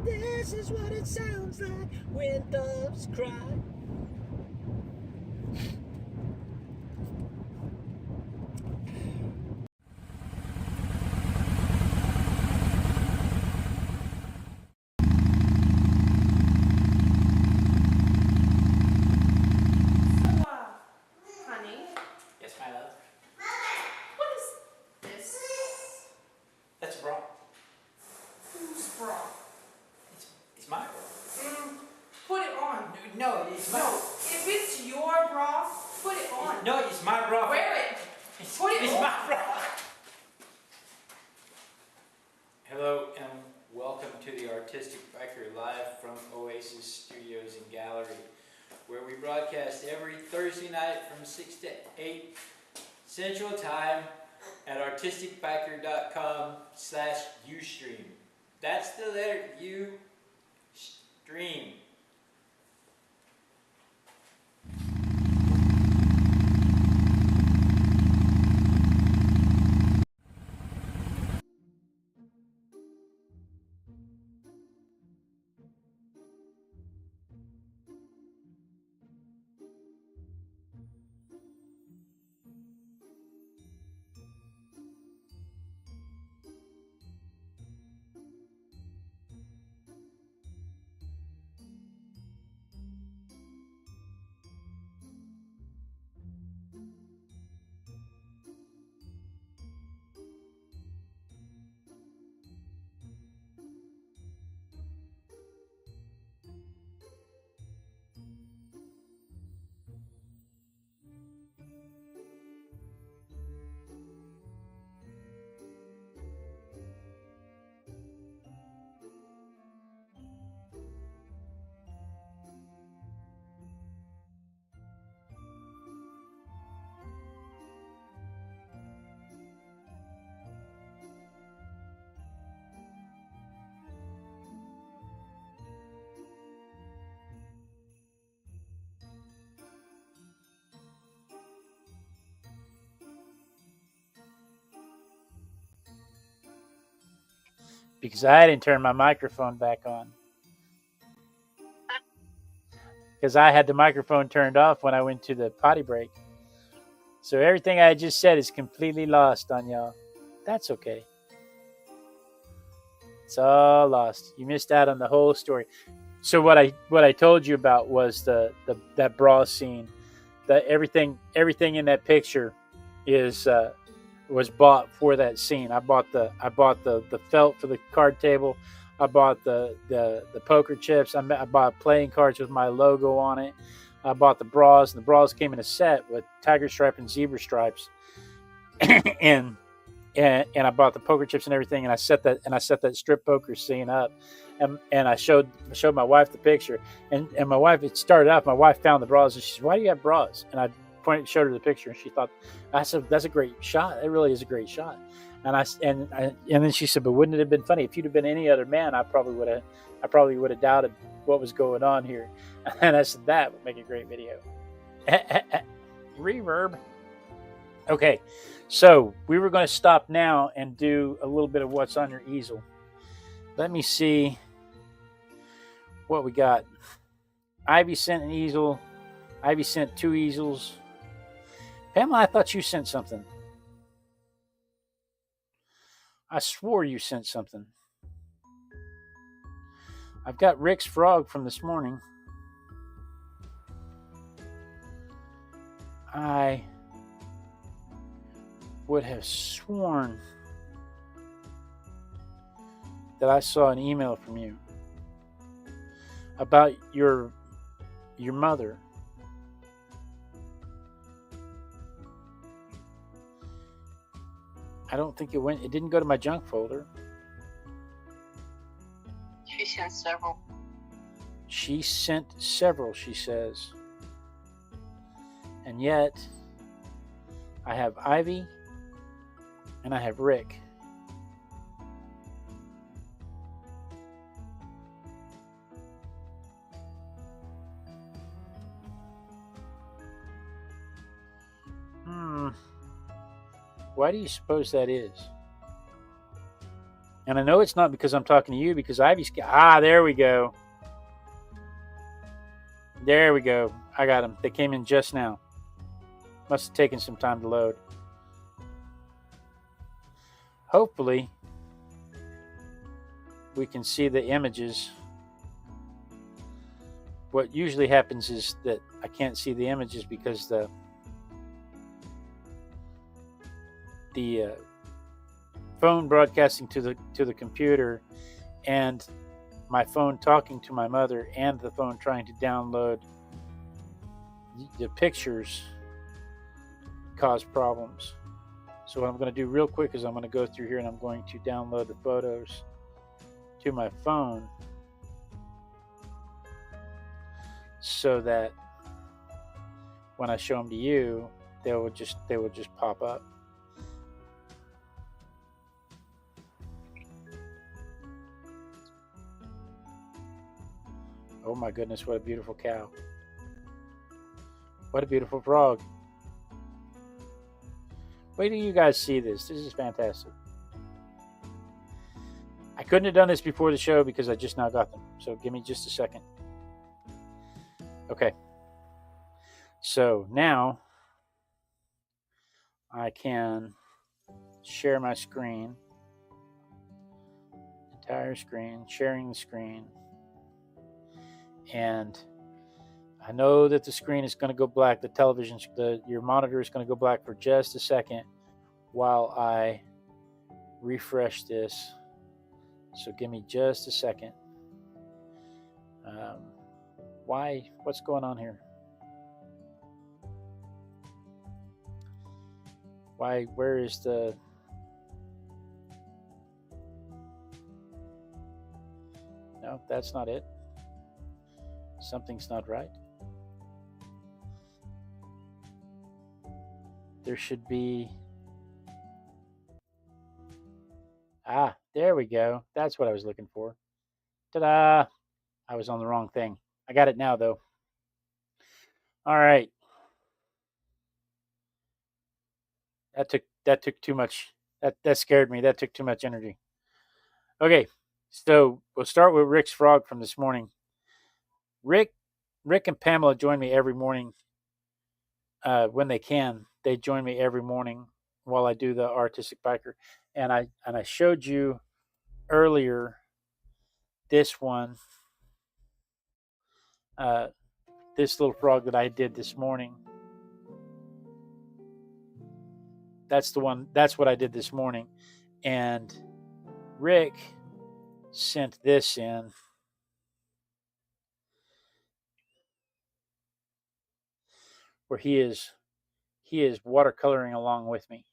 This is what it sounds like when doves cry. Honey, Yes, my love. what is this? That's a bra. Whose bra? It's my bra. Put it on. No, it's my. No, if it's your bra, put it on. No, it's my bra. Wear it. Put it It's on. my bra. Hello and welcome to the Artistic Biker live from Oasis Studios and Gallery, where we broadcast every Thursday night from 6 to 8 Central Time at artisticbiker.com/Ustream. That's the letter U stream. Because I didn't turn my microphone back on. Because I had the microphone turned off when I went to the potty break. So everything I just said is completely lost on y'all. That's okay. It's all lost. You missed out on the whole story. So what I told you about was that bra scene. That everything in that picture is was bought for that scene. I bought the felt for the card table. I bought the poker chips. I bought playing cards with my logo on it. I bought the bras, and the bras came in a set with tiger stripe and zebra stripes. and I bought the poker chips and everything, and I set that strip poker scene up. And I showed my wife the picture, and my wife, it started off, my wife found the bras, and she said, "Why do you have bras?" And I showed her the picture, and she thought, I said, "That's a great shot. It really is a great shot." And then she said, "But wouldn't it have been funny if you'd have been any other man? I probably would have doubted what was going on here." And I said, "That would make a great video." Reverb. Okay, so we were going to stop now and do a little bit of what's on your easel. Let me see what we got. Ivy sent an easel. Ivy sent 2 easels. Pamela, I thought you sent something. I swore you sent something. I've got Rick's frog from this morning. I would have sworn that I saw an email from you about your mother. I don't think it didn't go to my junk folder. She sent several. She sent several, she says. And yet, I have Ivy and I have Rick. Why do you suppose that is? And I know it's not because I'm talking to you, because Ivy's... there we go. There we go. I got them. They came in just now. Must have taken some time to load. Hopefully, we can see the images. What usually happens is that I can't see the images because the phone broadcasting to the computer, and my phone talking to my mother, and the phone trying to download the pictures cause problems. So what I'm going to do real quick is I'm going to go through here and I'm going to download the photos to my phone so that when I show them to you, they will just pop up. Oh my goodness, what a beautiful cow. What a beautiful frog. Wait till you guys see this. This is fantastic. I couldn't have done this before the show because I just now got them. So give me just a second. Okay. So now I can share my screen. Entire screen. Sharing the screen. And I know that the screen is going to go black. The television, your monitor is going to go black for just a second while I refresh this. So give me just a second. Why? What's going on here? Why? Where is the... No, that's not it. Something's not right. There should be... there we go. That's what I was looking for. Ta-da! I was on the wrong thing. I got it now, though. All right. That took too much. That scared me. That took too much energy. Okay, so we'll start with Rick's frog from this morning. Rick and Pamela join me every morning when they can. They join me every morning while I do the artistic biker. And I showed you earlier this one, this little frog that I did this morning. That's the one. That's what I did this morning. And Rick sent this in. Where he is watercoloring along with me.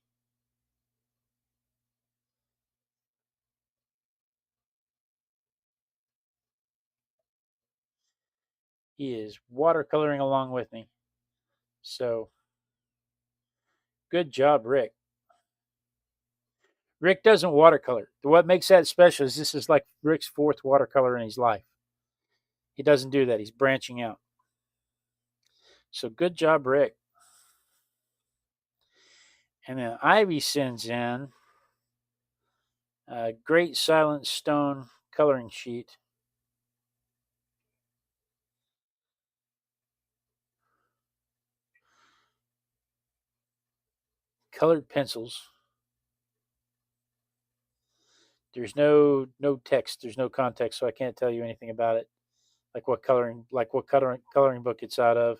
He is watercoloring along with me. So, good job, Rick. Rick doesn't watercolor. What makes that special is this is like Rick's fourth watercolor in his life. He doesn't do that. He's branching out. So, good job, Rick. And then Ivy sends in a Great Silent Stone coloring sheet. Colored pencils. There's no text. There's no context, so I can't tell you anything about it. Like what coloring book it's out of.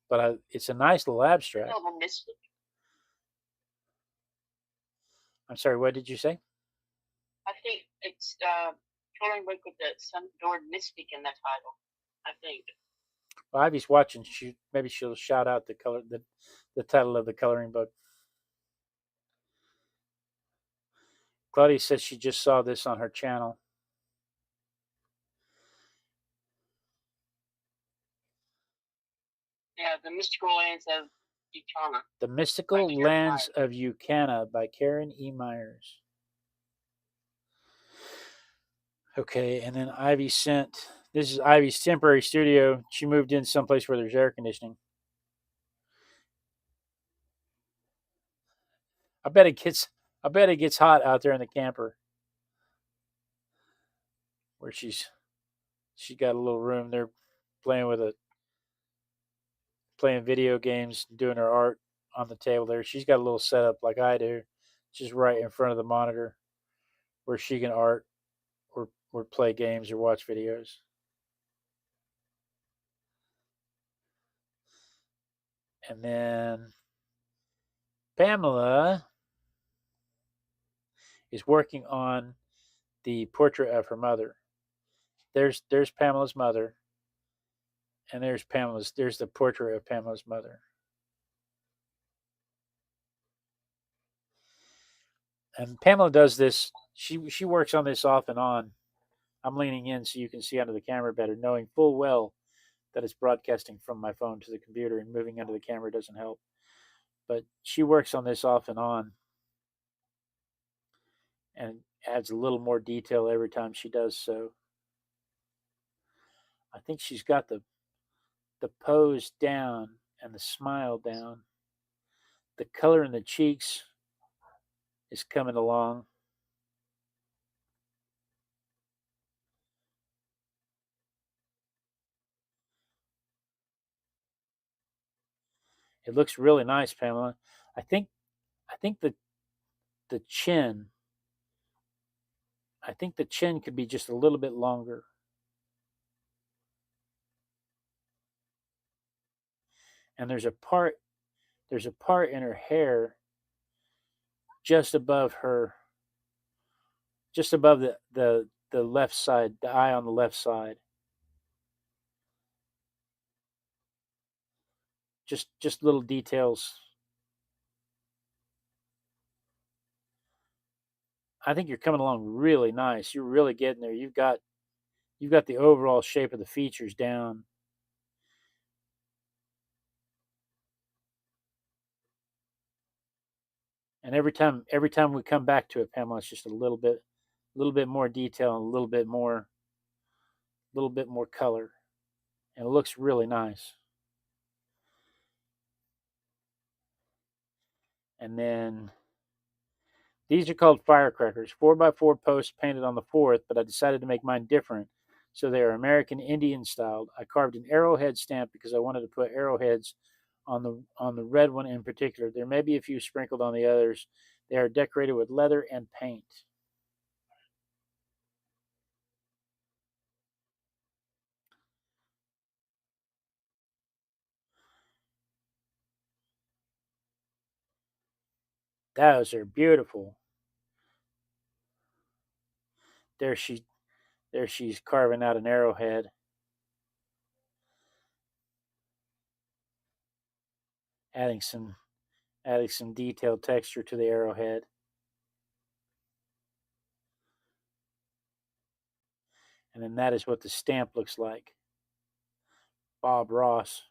But it's a nice little abstract. I'm sorry, what did you say? I think it's coloring book with the word mystic in the title. I think. Well, Ivy's watching. Maybe she'll shout out the title of the coloring book. Claudia said she just saw this on her channel. Yeah, The Mystical Lands of Utana. The Mystical Lands of Utana by Karen E. Myers. Okay, and then Ivy sent... This is Ivy's temporary studio. She moved in someplace where there's air conditioning. I bet it gets hot out there in the camper where she got a little room there playing playing video games, doing her art on the table there. She's got a little setup like I do, just right in front of the monitor where she can art or play games or watch videos. And then Pamela is working on the portrait of her mother. There's Pamela's mother, and there's the portrait of Pamela's mother. And Pamela does this. She works on this off and on. I'm leaning in so you can see under the camera better, knowing full well that it's broadcasting from my phone to the computer, and moving under the camera doesn't help. But she works on this off and on, and adds a little more detail every time she does so. I think she's got the pose down and the smile down. The color in the cheeks is coming along. It looks really nice, Pamela. I think the chin could be just a little bit longer. And there's a part in her hair just above the left side, the eye on the left side. Just little details. I think you're coming along really nice. You're really getting there. You've got the overall shape of the features down. And every time we come back to it, Pamela, it's just a little bit more detail and a little bit more color. And it looks really nice. And then these are called firecrackers, 4x4 posts painted on the 4th, but I decided to make mine different. So they are American Indian styled. I carved an arrowhead stamp because I wanted to put arrowheads on the red one in particular. There may be a few sprinkled on the others. They are decorated with leather and paint. Those are beautiful. There she's carving out an arrowhead. Adding some detailed texture to the arrowhead. And then that is what the stamp looks like. Bob Ross.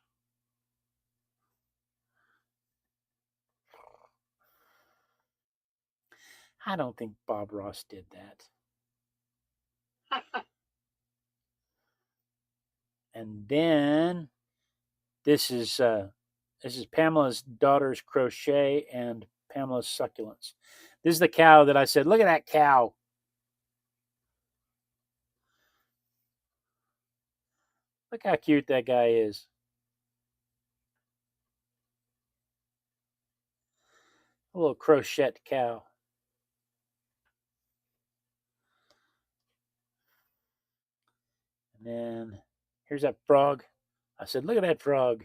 I don't think Bob Ross did that. And then this is Pamela's daughter's crochet and Pamela's succulents. This is the cow that I said, look at that cow. Look how cute that guy is. A little crochet cow. And then here's that frog. I said, look at that frog.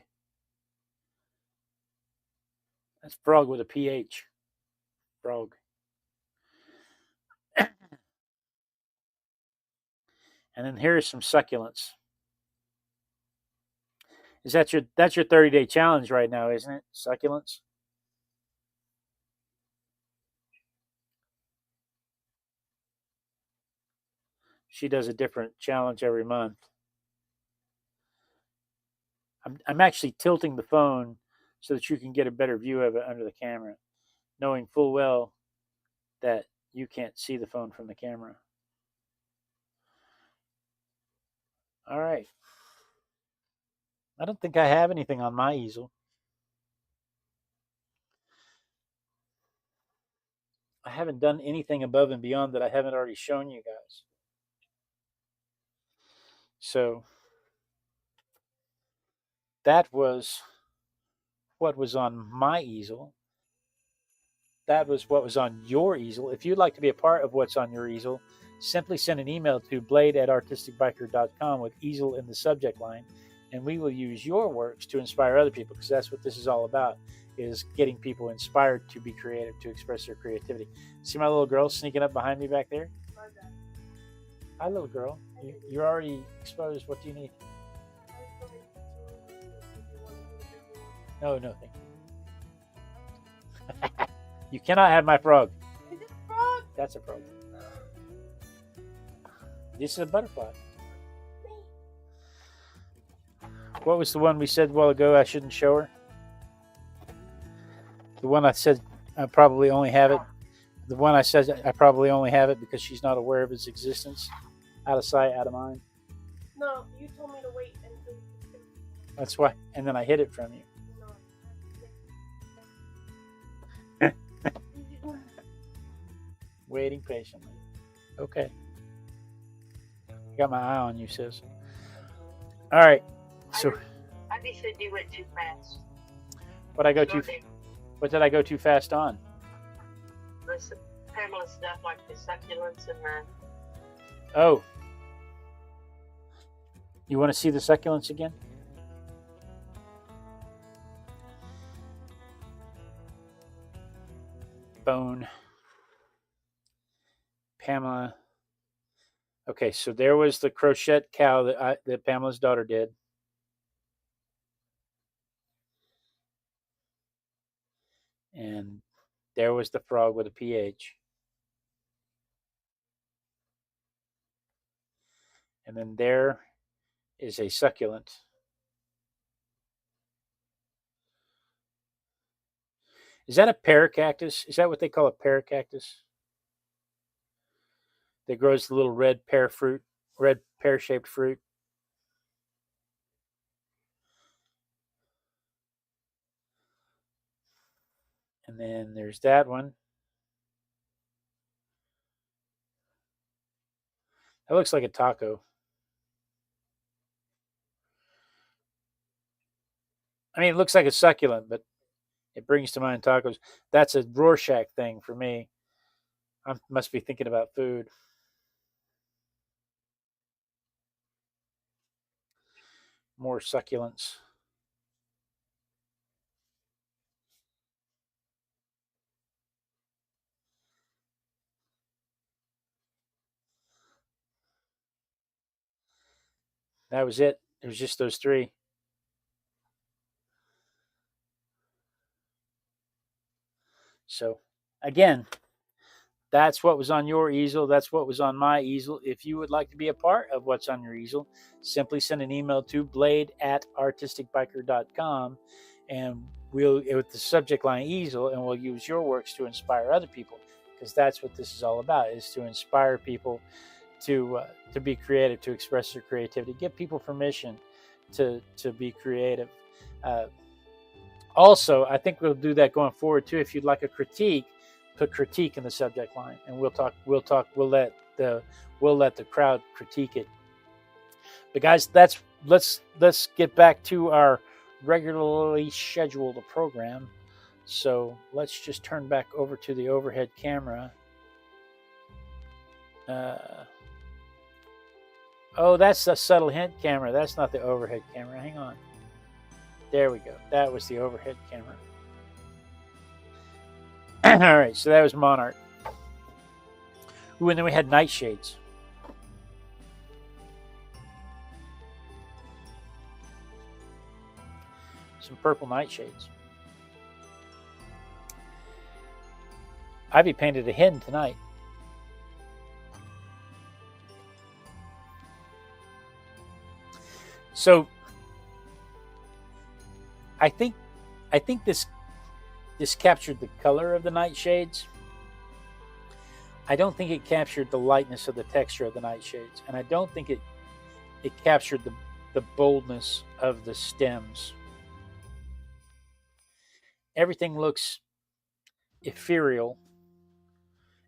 That's frog with a PH. Frog. And then here's some succulents. That's your 30-day challenge right now, isn't it? Succulents. She does a different challenge every month. I'm actually tilting the phone so that you can get a better view of it under the camera, knowing full well that you can't see the phone from the camera. All right. I don't think I have anything on my easel. I haven't done anything above and beyond that I haven't already shown you guys. So that was what was on my easel. That was what was on your easel. If you'd like to be a part of what's on your easel, simply send an email to blade@artisticbiker.com with easel in the subject line, and we will use your works to inspire other people, because that's what this is all about, is getting people inspired to be creative, to express their creativity. See my little girl sneaking up behind me back there? Hi, little girl. You're already exposed. What do you need? No, thank you. You cannot have my frog. Is it a frog? That's a frog. This is a butterfly. What was the one we said a while ago I shouldn't show her? The one I said I probably only have it. The one I said I probably only have it because she's not aware of its existence. Out of sight, out of mind. No, you told me to wait until you could. That's why. And then I hid it from you. Waiting patiently. Okay. Got my eye on you, sis. All right. So I just said you went too fast. what did I go too fast on? Listen, Pamela stuff like the succulents and the. Oh. You want to see the succulents again? Bone. Pamela. Okay, so there was the crochet cow that Pamela's daughter did. And there was the frog with a PH. And then there is a succulent. Is that a paracactus? Is that what they call a paracactus? That grows the little red pear-shaped fruit. And then there's that one. That looks like a taco. I mean, it looks like a succulent, but it brings to mind tacos. That's a Rorschach thing for me. I must be thinking about food. More succulents. That was it. It was just those three. So, again, that's what was on your easel. That's what was on my easel. If you would like to be a part of what's on your easel, simply send an email to blade@artisticbiker.com, and we'll, with the subject line easel, and we'll use your works to inspire other people, because that's what this is all about, is to inspire people to be creative, to express their creativity, give people permission to be creative. Also, I think we'll do that going forward too. If you'd like a critique, put critique in the subject line, and we'll let the crowd critique it. But guys, let's get back to our regularly scheduled program. So let's just turn back over to the overhead camera. Oh, that's a subtle hint camera. That's not the overhead camera. Hang on. There we go. That was the overhead camera. All right, so that was Monarch. Ooh, and then we had Nightshades. Some purple nightshades. Ivy painted a hen tonight. So I think this captured the color of the nightshades. I don't think it captured the lightness of the texture of the nightshades, and I don't think it captured the boldness of the stems. Everything looks ethereal,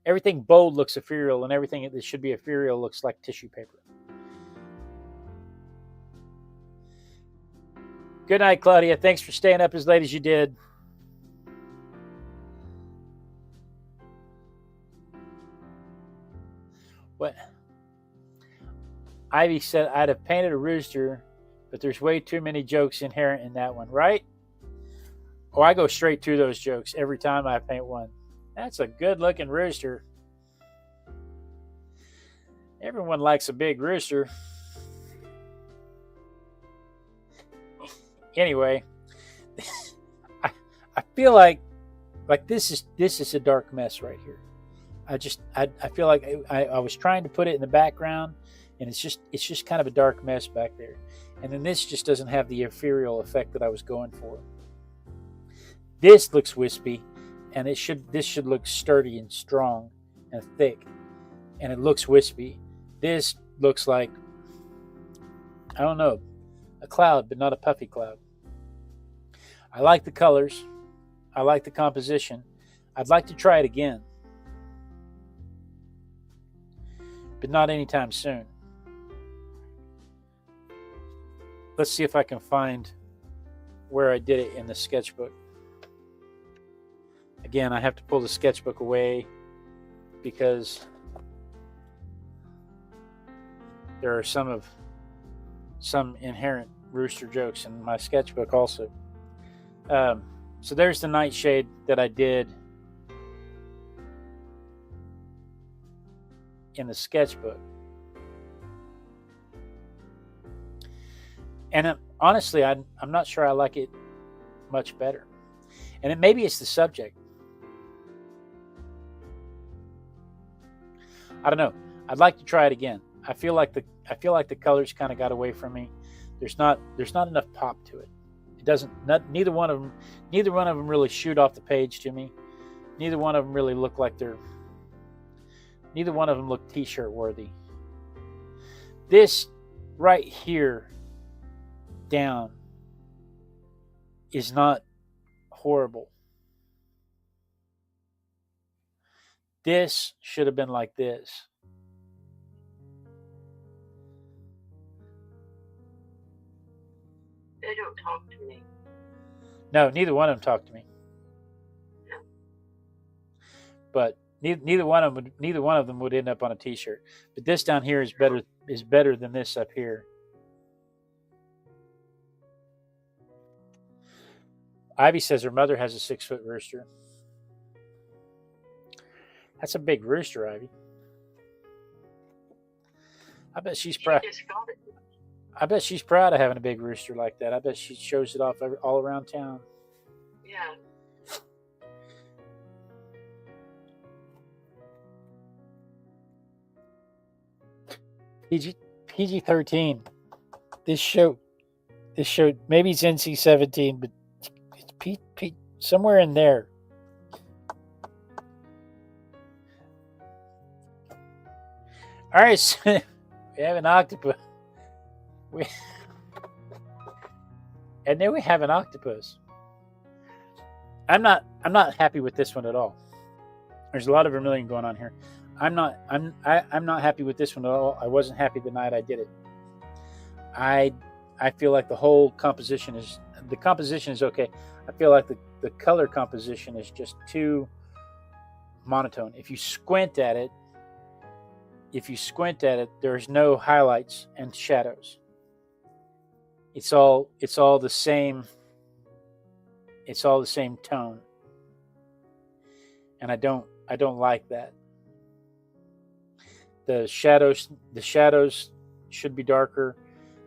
Everything bold looks ethereal, and everything that should be ethereal looks like tissue paper. Good night, Claudia. Thanks for staying up as late as you did. What? Ivy said I'd have painted a rooster, but there's way too many jokes inherent in that one, right? Oh, I go straight to those jokes every time I paint one. That's a good-looking rooster. Everyone likes a big rooster. Anyway, I feel like this is a dark mess right here. I feel like I was trying to put it in the background, and it's just kind of a dark mess back there. And then this just doesn't have the ethereal effect that I was going for. This looks wispy, and this should look sturdy and strong and thick, and it looks wispy. This looks like, I don't know, a cloud, but not a puffy cloud. I like the colors. I like the composition. I'd like to try it again, but not anytime soon. Let's see if I can find where I did it in the sketchbook. Again, I have to pull the sketchbook away because there are some inherent rooster jokes in my sketchbook also. So there's the nightshade that I did in the sketchbook. And honestly, I'm not sure I like it much better. And maybe it's the subject. I don't know. I'd like to try it again. I feel like the colors kind of got away from me. There's not enough pop to it. It doesn't. Neither one of them really shoot off the page to me. Neither one of them really look like they're. Neither one of them look T-shirt worthy. This right here down is not horrible. This should have been like this. They don't talk to me. No, neither one of them talk to me. No. But neither one of them would end up on a T-shirt. But this down here is better than this up here. Ivy says her mother has a 6-foot rooster. That's a big rooster, Ivy. I bet she's proud. I bet she's proud of having a big rooster like that. I bet she shows it off all around town. Yeah. PG-13. This show, maybe it's NC-17, but it's somewhere in there. All right, so we have an octopus. And then we have an octopus. I'm not happy with this one at all. There's a lot of vermilion going on here. I'm not happy with this one at all. I wasn't happy the night I did it. I feel like the whole composition is okay. I feel like the color composition is just too monotone. If you squint at it, there's no highlights and shadows. It's all the same. It's all the same tone. And I don't like that. The shadows should be darker.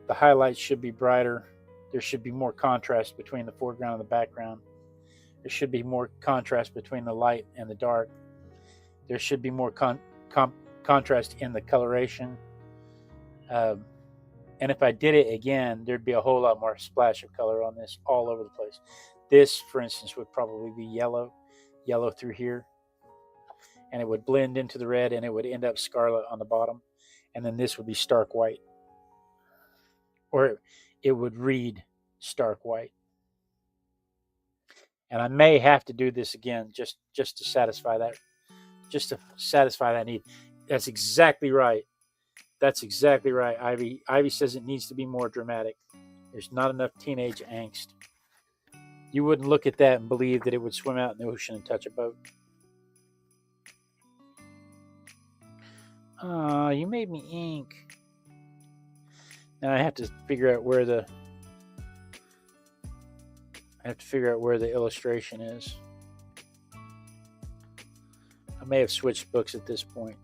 The highlights should be brighter. There should be more contrast between the foreground and the background. There should be more contrast between the light and the dark. There should be more contrast in the coloration. And if I did it again, there'd be a whole lot more splash of color on this all over the place. This, for instance, would probably be yellow through here. And it would blend into the red, and it would end up scarlet on the bottom. And then this would be stark white. Or it would read stark white. And I may have to do this again just to satisfy just to satisfy that need. That's exactly right. That's exactly right, Ivy. Ivy says it needs to be more dramatic. There's not enough teenage angst. You wouldn't look at that and believe that it would swim out in the ocean and touch a boat. You made me ink. Now I have to figure out where the illustration is. I may have switched books at this point.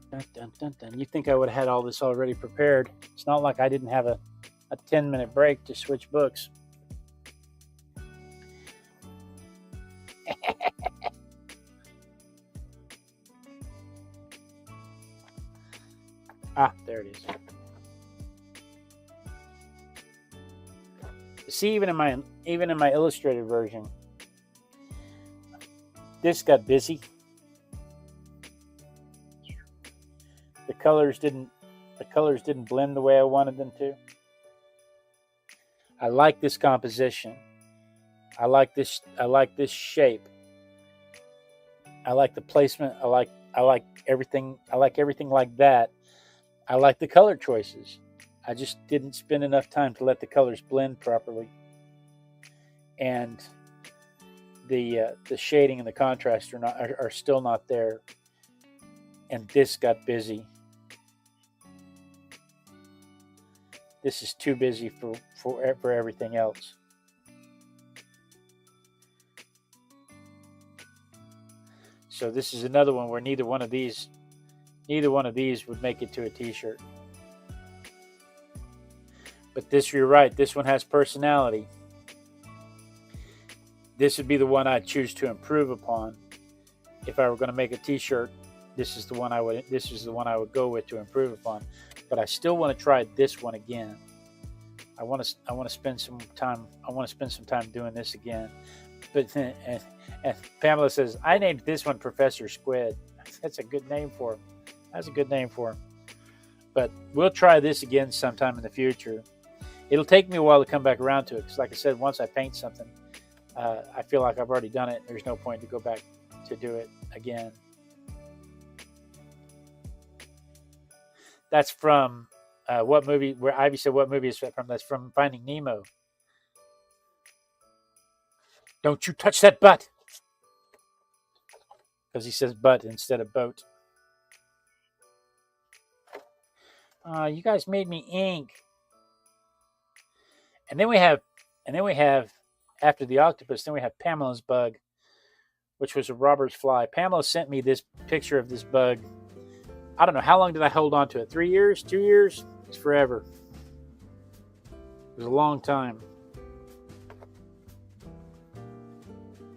Dun, dun, dun, dun. You think I would have had all this already prepared? It's not like I didn't have a 10-minute break to switch books. There it is. See, even in my illustrated version, this got busy. The colors didn't blend the way I wanted them to. I like this composition. I like this shape. I like the placement. I like everything. I like everything like that. I like the color choices. I just didn't spend enough time to let the colors blend properly. And the shading and the contrast are still not there. And this got busy. This is too busy for everything else. So this is another one where neither one of these would make it to a t-shirt. But this, you're right, this one has personality. This would be the one I'd choose to improve upon. If I were going to make a t-shirt, this is the one I would go with to improve upon. But I still want to try this one again. I want to spend some time doing this again. But and Pamela says, I named this one Professor Squid. That's a good name for him. That's a good name for him. But we'll try this again sometime in the future. It'll take me a while to come back around to it, because like I said, once I paint something, I feel like I've already done it. There's no point to go back to do it again. That's from what movie? Where Ivy said, what movie is that from? That's from Finding Nemo. Don't you touch that butt! Because he says butt instead of boat. You guys made me ink. And then we have, after the octopus, then we have Pamela's bug, which was a robber's fly. Pamela sent me this picture of this bug. I don't know, how long did I hold on to it? 3 years? 2 years? It's forever. It was a long time.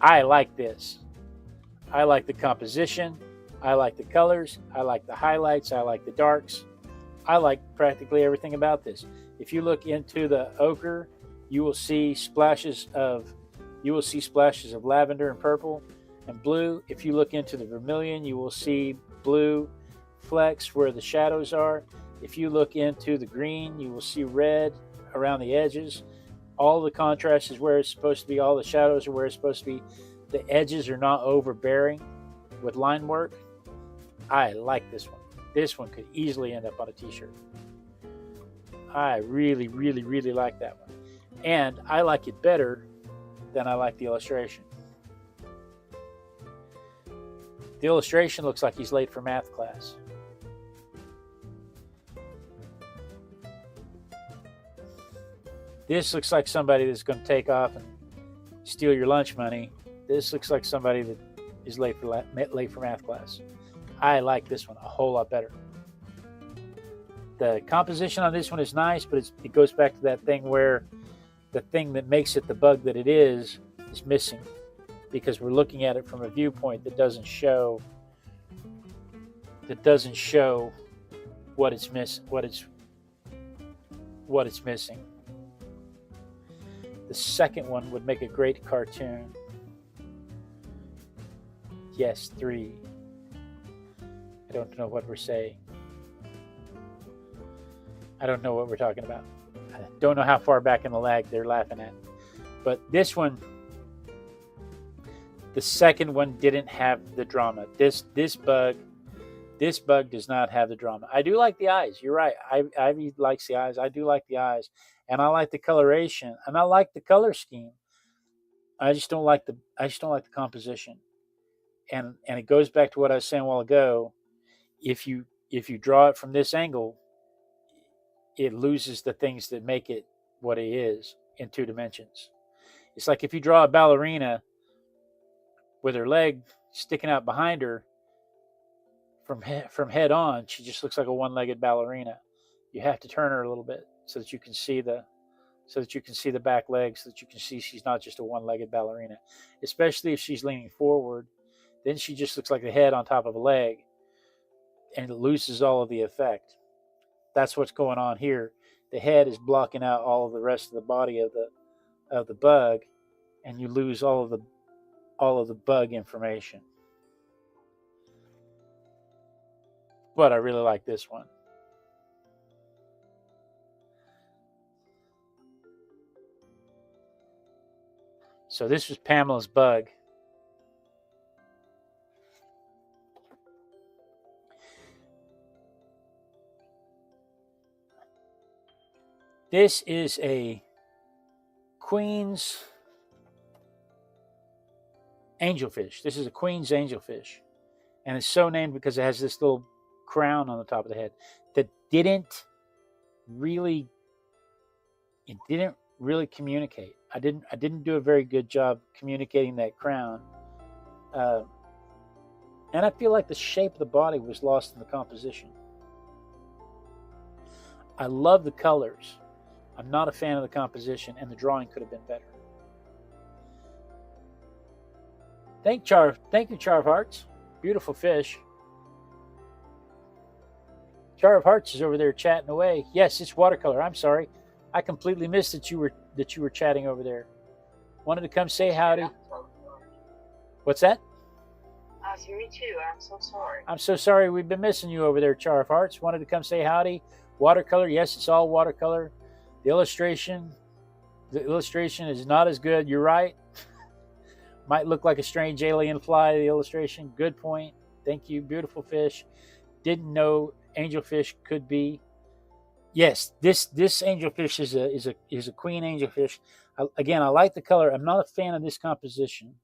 I like this. I like the composition. I like the colors. I like the highlights. I like the darks. I like practically everything about this. If you look into the ochre, you will see splashes of lavender and purple and blue. If you look into the vermilion, you will see blue flecks where the shadows are. If you look into the green, you will see red around the edges. All the contrast is where it's supposed to be. All the shadows are where it's supposed to be. The edges are not overbearing with line work. I like this one. This one could easily end up on a t-shirt. I really, really, really like that one. And I like it better than I like the illustration. The illustration looks like he's late for math class. This looks like somebody that's going to take off and steal your lunch money. This looks like somebody that is late for math class. I like this one a whole lot better. The composition on this one is nice, but it goes back to that thing where the thing that makes it the bug that it is missing, because we're looking at it from a viewpoint that doesn't show what it's missing. The second one would make a great cartoon. Yes, 3. I don't know what we're saying. I don't know what we're talking about. I don't know how far back in the lag they're laughing at. But this one The second one didn't have the drama. This bug does not have the drama. I do like the eyes. You're right. Ivy likes the eyes. I do like the eyes, and I like the coloration, and I like the color scheme. I just don't like the composition. And it goes back to what I was saying a while ago. If you draw it from this angle, it loses the things that make it what it is in 2 dimensions. It's like if you draw a ballerina with her leg sticking out behind her from head on, she just looks like a one-legged ballerina. You have to turn her a little bit so that you can see the back legs, so that you can see she's not just a one-legged ballerina. Especially if she's leaning forward, then she just looks like the head on top of a leg, and it loses all of the effect. That's what's going on here. The head is blocking out all of the rest of the body of the bug, and you lose all of the bug information. But I really like this one. So this was Pamela's bug. This is a Queen's angelfish. This is a Queen's angelfish. And it's so named because it has this little crown on the top of the head that didn't really communicate. I didn't do a very good job communicating that crown. And I feel like the shape of the body was lost in the composition. I love the colors. I'm not a fan of the composition, and the drawing could have been better. Thank you, Char of Hearts. Beautiful fish. Char of Hearts is over there chatting away. Yes, it's watercolor. I'm sorry. I completely missed that you were chatting over there. Wanted to come say howdy. What's that? Me too. I'm so sorry. I'm so sorry. We've been missing you over there, Char of Hearts. Wanted to come say howdy. Watercolor. Yes, it's all watercolor. The illustration is not as good. You're right. Might look like a strange alien fly, the illustration. Good point. Thank you. Beautiful fish. Didn't know angelfish could be. Yes, this angelfish is a queen angelfish. Again, I like the color. I'm not a fan of this composition.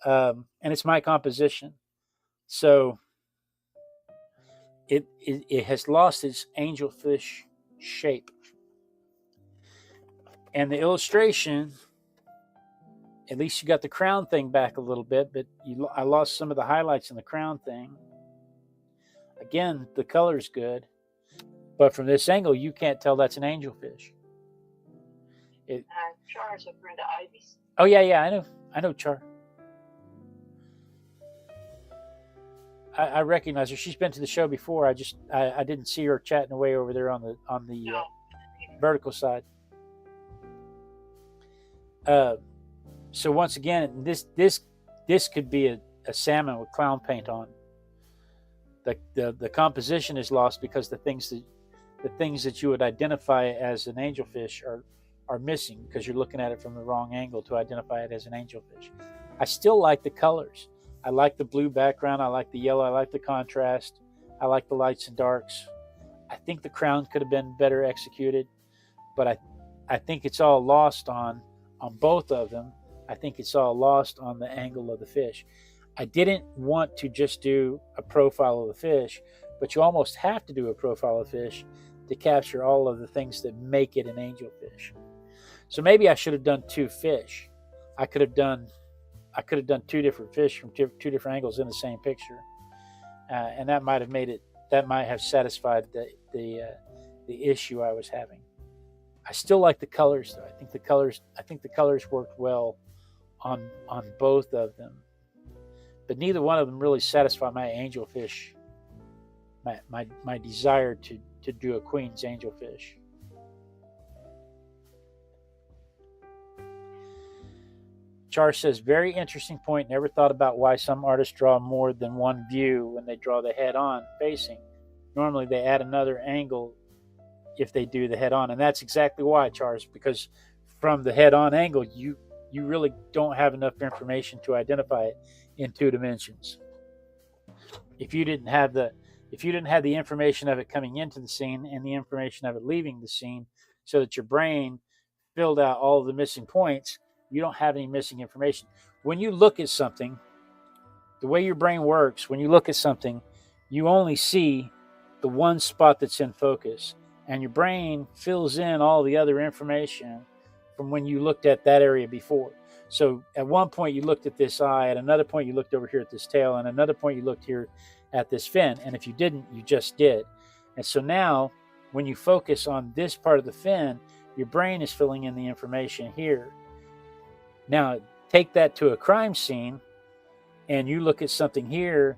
And it's my composition. So it has lost its angelfish shape. And the illustration, at least you got the crown thing back a little bit, but I lost some of the highlights in the crown thing. Again, the color's good, but from this angle, you can't tell that's an angelfish. Char's a friend of Ivy's. Oh yeah, I know Char. I recognize her. She's been to the show before. I didn't see her chatting away over there on the vertical side. So once again, this could be a salmon with clown paint on. The composition is lost because the things that you would identify as an angelfish are missing because you're looking at it from the wrong angle to identify it as an angelfish. I still like the colors. I like the blue background. I like the yellow. I like the contrast. I like the lights and darks. I think the crown could have been better executed, but I think it's all lost on both of them. I think it's all lost on the angle of the fish. I didn't want to just do a profile of the fish, but you almost have to do a profile of fish to capture all of the things that make it an angelfish. So maybe I should have done 2 fish. I could have done 2 different fish from 2 different angles in the same picture, and that might have satisfied the issue I was having. I still like the colors, though. I think the colors worked well on both of them, but neither one of them really satisfied my angelfish, my desire to do a queen's angelfish. Char says, very interesting point. Never thought about why some artists draw more than one view when they draw the head on facing. Normally they add another angle if they do the head on, and that's exactly why, Charles, because from the head on angle you you really don't have enough information to identify it in 2 dimensions. If you didn't have the information of it coming into the scene and the information of it leaving the scene, so that your brain filled out all of the missing points, you don't have any missing information. When you look at something, the way your brain works, when you look at something, you only see the one spot that's in focus, and your brain fills in all the other information from when you looked at that area before. So at one point you looked at this eye, at another point you looked over here at this tail, and another point you looked here at this fin. And if you didn't, you just did. And so now when you focus on this part of the fin, your brain is filling in the information here. Now take that to a crime scene and you look at something here,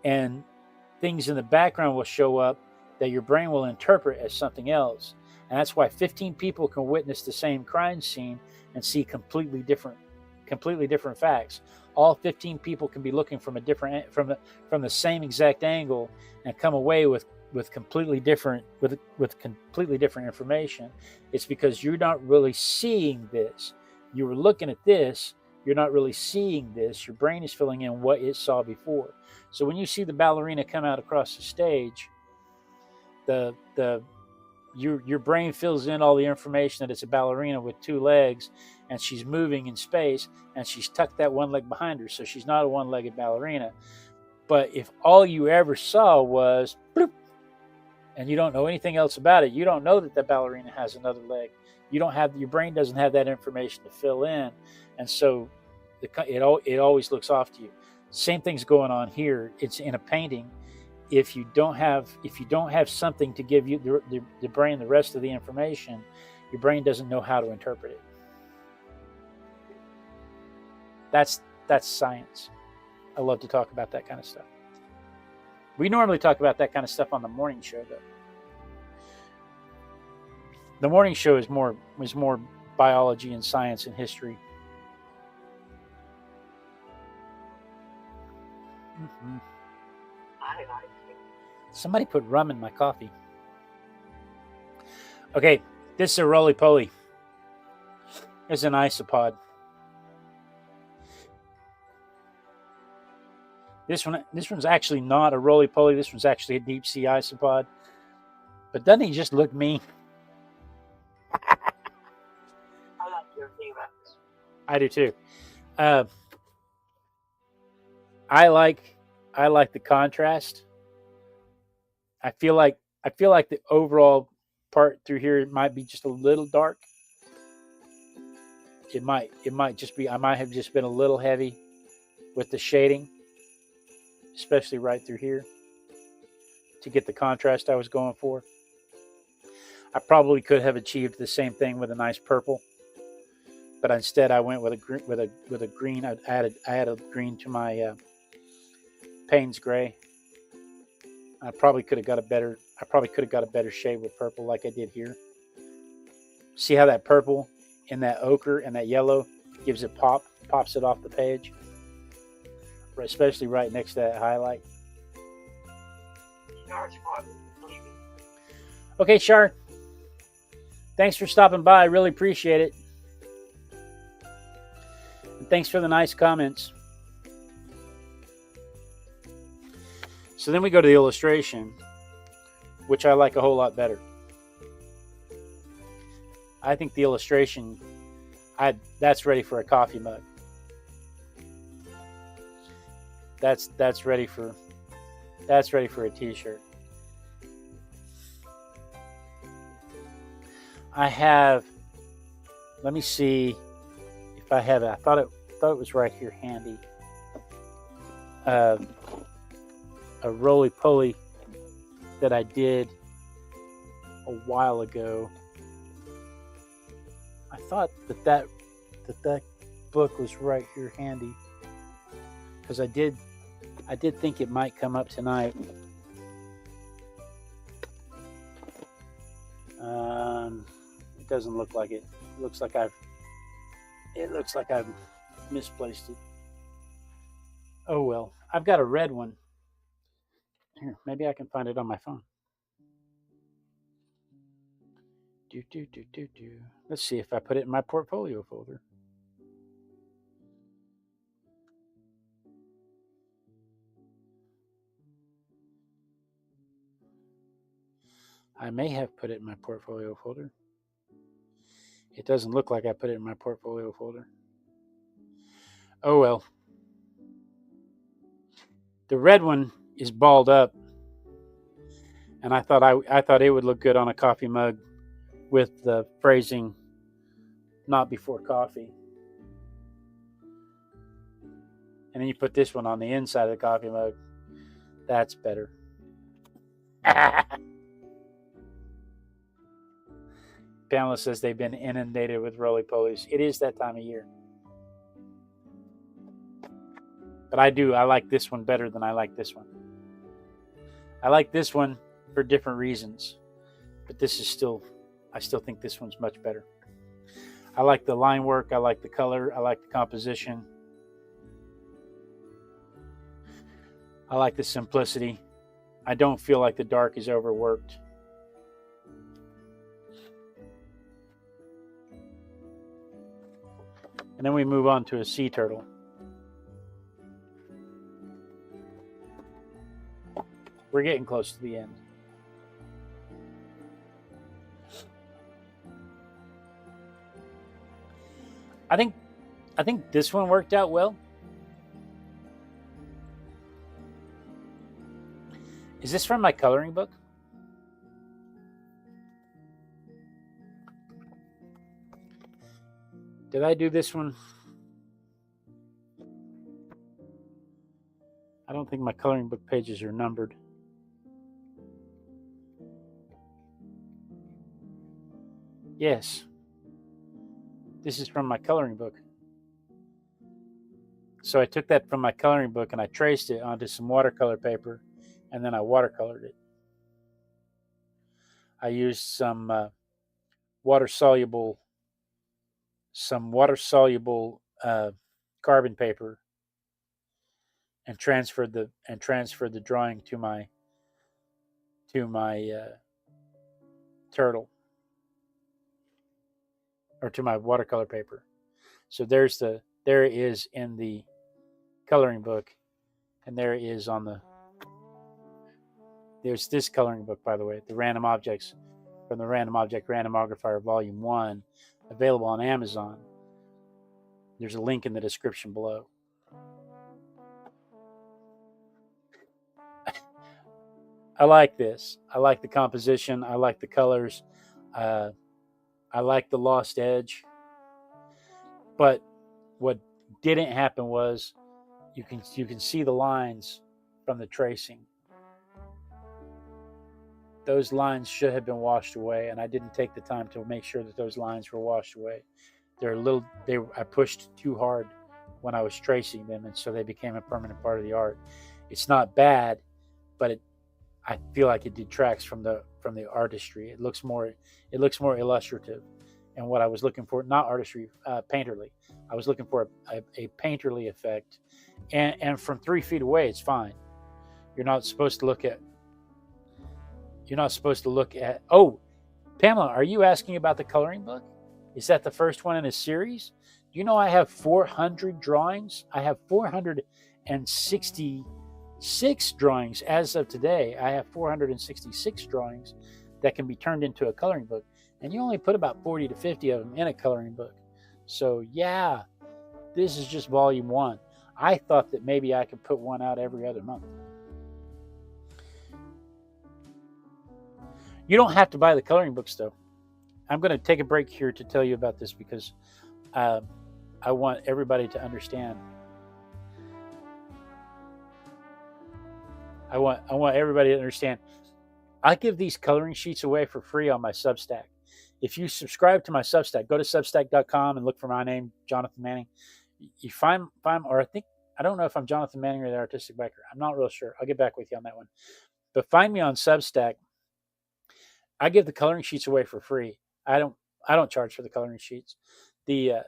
and things in the background will show up that your brain will interpret as something else. And that's why 15 people can witness the same crime scene and see completely different facts. All 15 people can be looking from the same exact angle and come away with completely different information. It's because you're not really seeing this. You were looking at this, you're not really seeing this. Your brain is filling in what it saw before. So when you see the ballerina come out across the stage, your brain fills in all the information that it's a ballerina with 2 legs, and she's moving in space, and she's tucked that one leg behind her, so she's not a one-legged ballerina. But if all you ever saw was bloop, and you don't know anything else about it, you don't know that the ballerina has another leg. Your brain doesn't have that information to fill in, and so it always looks off to you. Same thing's going on here. It's in a painting. If you don't have something to give you the brain the rest of the information, your brain doesn't know how to interpret it. That's science. I love to talk about that kind of stuff. We normally talk about that kind of stuff on the morning show, though. The morning show is more biology and science and history. Mm-hmm. I like it. Somebody put rum in my coffee. Okay, this is a roly-poly. It's an isopod. This one's actually not a roly-poly. This one's actually a deep-sea isopod. But doesn't he just look mean? I like your T-Rex. I do too. I like the contrast. I feel like the overall part through here might be just a little dark. It might just be, I might have just been a little heavy with the shading, especially right through here, to get the contrast I was going for. I probably could have achieved the same thing with a nice purple, but instead I went with a green. I added green to my Payne's gray. I probably could have got a better shade with purple like I did here. See how that purple and that ochre and that yellow gives it pops it off the page, especially right next to that highlight. Okay, Shar. Thanks for stopping by. I really appreciate it. And thanks for the nice comments. So then we go to the illustration, which I like a whole lot better. I think the illustration, that's ready for a coffee mug. That's ready for a t-shirt. I have, let me see if I have it. I thought it was right here handy. A roly-poly that I did a while ago. I thought that book was right here handy, because I did think it might come up tonight. It doesn't look like it. It looks like I've misplaced it. Oh well, I've got a red one. Here, maybe I can find it on my phone. Let's see if I put it in my portfolio folder. I may have put it in my portfolio folder. It doesn't look like I put it in my portfolio folder. Oh well. The red one is balled up, and I thought it would look good on a coffee mug with the phrasing "not before coffee." And then you put this one on the inside of the coffee mug. That's better. Pamela says they've been inundated with roly-polies. It is that time of year. But I like this one better than I like this one. I like this one for different reasons. But this is I still think this one's much better. I like the line work. I like the color. I like the composition. I like the simplicity. I don't feel like the dark is overworked. And then we move on to a sea turtle. We're getting close to the end. I think this one worked out well. Is this from my coloring book? Did I do this one? I don't think my coloring book pages are numbered. Yes. This is from my coloring book. So I took that from my coloring book and I traced it onto some watercolor paper, and then I watercolored it. I used some water-soluble carbon paper and transferred the drawing to my turtle, or to my watercolor paper. So there it is in the coloring book, and there it is on there's this coloring book, by the way, the Random Objects from the Random Object Randomogrifier Volume 1, available on Amazon. There's a link in the description below. I like this. I like the composition. I like the colors. I like the lost edge. But what didn't happen was you can see the lines from the tracing. Those lines should have been washed away, and I didn't take the time to make sure that those lines were washed away. I pushed too hard when I was tracing them, and so they became a permanent part of the art. It's not bad, but I feel like it detracts from the artistry. It looks more illustrative, and what I was looking for, not artistry, painterly. I was looking for a painterly effect, and from 3 feet away, it's fine. You're not supposed to look at. Oh, Pamela, are you asking about the coloring book? Is that the first one in a series? Do you know I have 400 drawings? I have 466 drawings as of today. I have 466 drawings that can be turned into a coloring book. And you only put about 40 to 50 of them in a coloring book. So yeah, this is just volume 1. I thought that maybe I could put one out every other month. You don't have to buy the coloring books, though. I'm going to take a break here to tell you about this because I want everybody to understand. I want everybody to understand. I give these coloring sheets away for free on my Substack. If you subscribe to my Substack, go to substack.com and look for my name, Jonathan Manning. You find, or I don't know if I'm Jonathan Manning or the Artistic Biker. I'm not real sure. I'll get back with you on that one. But find me on Substack. I give the coloring sheets away for free. I don't charge for the coloring sheets. The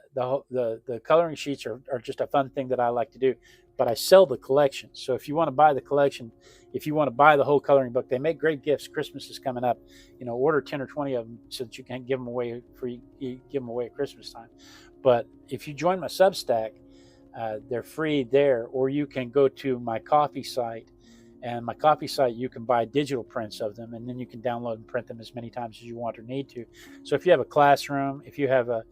coloring sheets are just a fun thing that I like to do, but I sell the collection. So if you want to buy the collection, if you want to buy the whole coloring book, they make great gifts. Christmas is coming up. Order 10 or 20 of them so that you can give them away at Christmas time. But if you join my Substack, they're free there, or you can go to my Ko-fi site, And my copy site, you can buy digital prints of them, and then you can download and print them as many times as you want or need to. So if you have a classroom, if you have a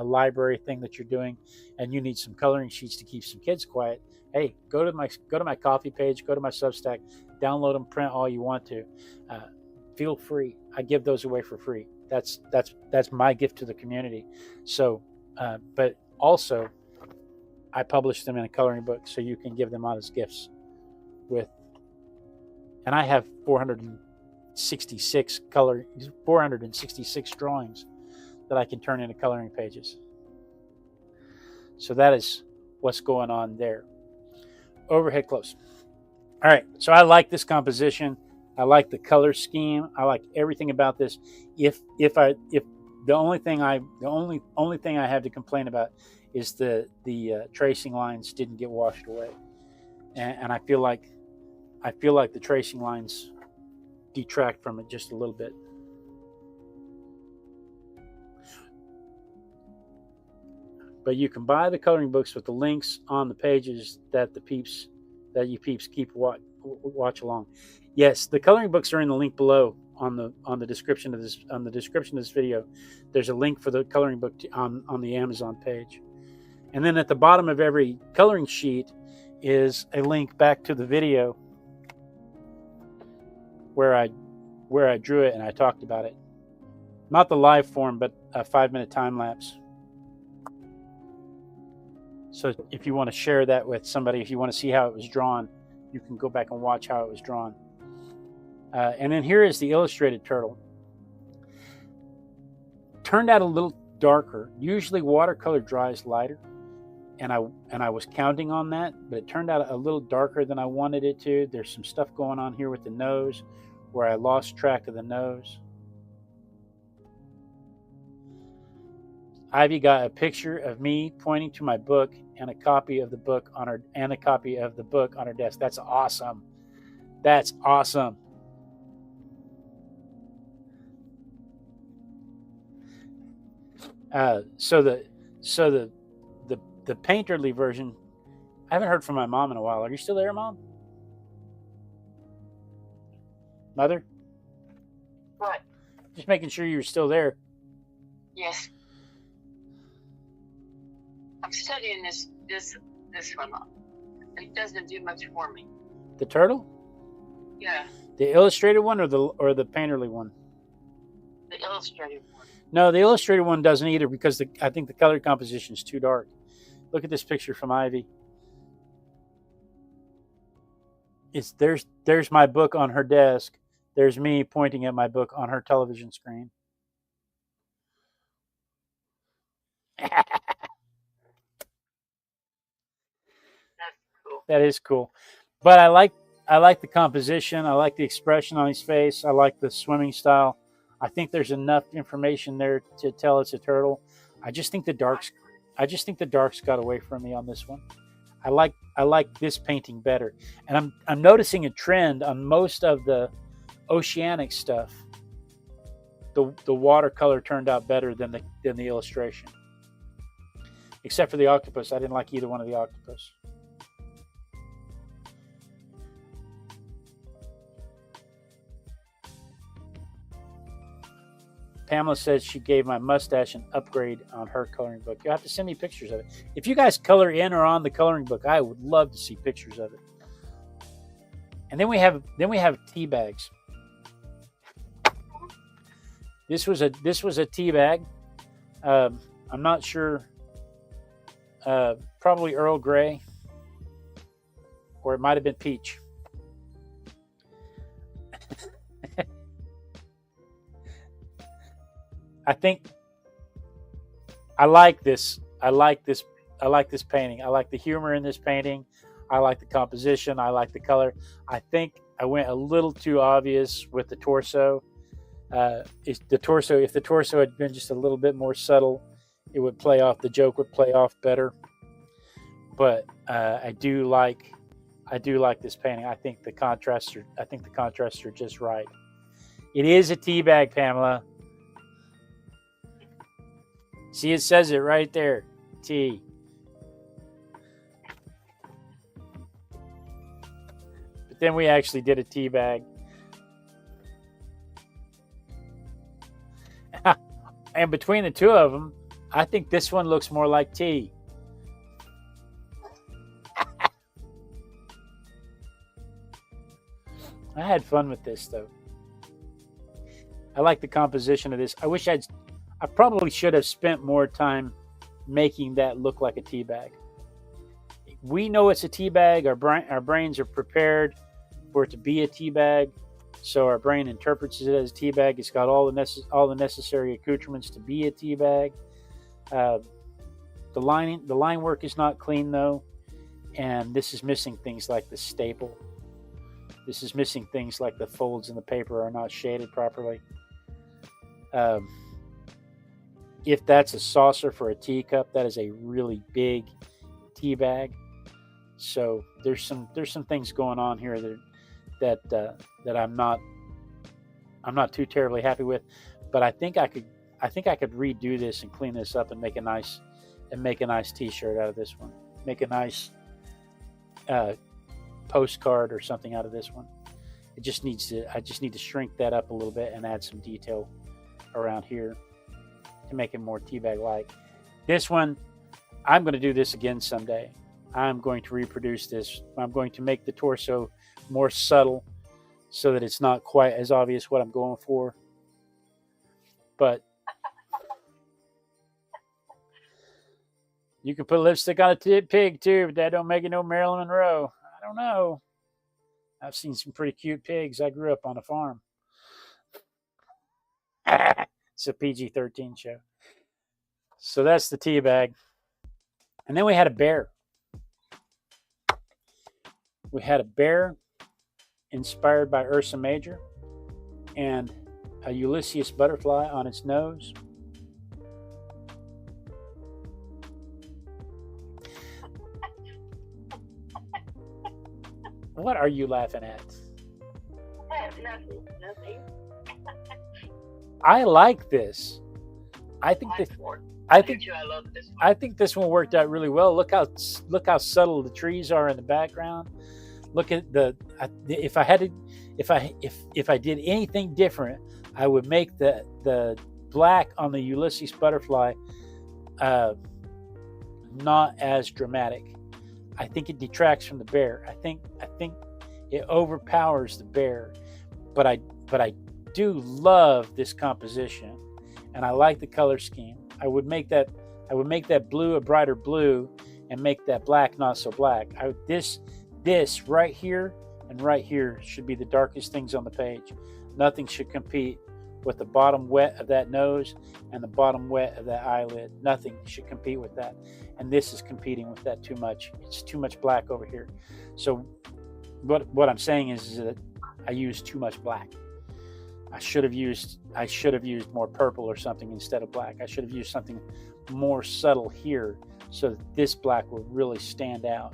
library thing that you're doing, and you need some coloring sheets to keep some kids quiet, hey, go to my coffee page, go to my Substack, download them, print all you want to. Feel free. I give those away for free. That's my gift to the community. So, but also, I publish them in a coloring book, so you can give them out as gifts. And I have 466 drawings that I can turn into coloring pages. So that is what's going on there. Overhead close. All right, so I like this composition. I like the color scheme. I like everything about this. If the only thing I have to complain about is the tracing lines didn't get washed away, and I feel like the tracing lines detract from it just a little bit. But you can buy the coloring books with the links on the pages that you peeps keep watch along. Yes, the coloring books are in the link below on the description of this video. There's a link for the coloring book on the Amazon page, and then at the bottom of every coloring sheet is a link back to the video where I drew it and I talked about it. Not the live form, but a 5-minute time lapse. So if you want to share that with somebody, if you want to see how it was drawn, you can go back and watch how it was drawn. And then here is the illustrated turtle. Turned out a little darker. Usually watercolor dries lighter, and I was counting on that, but it turned out a little darker than I wanted it to. There's some stuff going on here with the nose where I lost track of the nose. Ivy got a picture of me pointing to my book and a copy of the book on her desk. That's awesome. That's awesome. So the painterly version, I haven't heard from my mom in a while. Are you still there, Mom? Mother? What? Just making sure you're still there. Yes. I'm studying this one. It doesn't do much for me. The turtle? Yeah, The illustrated one or the painterly one? the illustrated one. No, the illustrated one doesn't either, because I think the color composition is too dark. Look at this picture from Ivy. There's my book on her desk. There's me pointing at my book on her television screen. That's cool. That is cool. But I like the composition. I like the expression on his face. I like the swimming style. I think there's enough information there to tell it's a turtle. I just think the darks got away from me on this one. I like this painting better. And I'm noticing a trend on most of the oceanic stuff. The watercolor turned out better than the illustration. Except for the octopus. I didn't like either one of the octopus. Pamela says she gave my mustache an upgrade on her coloring book. You'll have to send me pictures of it. If you guys color in or on the coloring book, I would love to see pictures of it. And then we have tea bags. This was a tea bag. I'm not sure. Probably Earl Grey, or it might have been peach. I think I like this. I like this painting. I like the humor in this painting. I like the composition. I like the color. I think I went a little too obvious with the torso. If the torso had been just a little bit more subtle, it would play off. The joke would play off better. But I do like this painting. I think the contrasts are just right. It is a tea bag, Pamela. See, it says it right there. Tea. But then we actually did a tea bag. And between the two of them, I think this one looks more like tea. I had fun with this, though. I like the composition of this. I probably should have spent more time making that look like a tea bag. We know it's a tea bag. Our brains are prepared for it to be a tea bag. So our brain interprets it as a tea bag. It's got all the necessary accoutrements to be a tea bag. The line work is not clean though, and this is missing things like the staple. This is missing things like the folds in the paper are not shaded properly. If that's a saucer for a teacup, that is a really big tea bag. So there's some things going on here that I'm not too terribly happy with, but I think I could redo this and clean this up and make a nice t-shirt out of this one. Make a nice postcard or something out of this one. I just need to shrink that up a little bit and add some detail around here to make it more teabag like. This one, I'm going to do this again someday. I'm going to reproduce this. I'm going to make the torso more subtle so that it's not quite as obvious what I'm going for. But you can put lipstick on a pig too, but that don't make it no Marilyn Monroe. I don't know. I've seen some pretty cute pigs. I grew up on a farm. It's a PG-13 show. So that's the tea bag. And then we had a bear. We had a bear inspired by Ursa Major and a Ulysses butterfly on its nose. What are you laughing at? Nothing. I like this. I think I love this one. I think this one worked out really well. Look how subtle the trees are in the background. Look at if I did anything different, I would make the black on the Ulysses butterfly not as dramatic. I think it detracts from the bear. I think it overpowers the bear. But I do love this composition, and I like the color scheme. I would make that blue a brighter blue, and make that black not so black. This right here and right here should be the darkest things on the page. Nothing should compete with the bottom wet of that nose and the bottom wet of that eyelid. Nothing should compete with that. And this is competing with that too much. It's too much black over here. So what I'm saying is that I used too much black. I should have used more purple or something instead of black. I should have used something more subtle here so that this black will really stand out.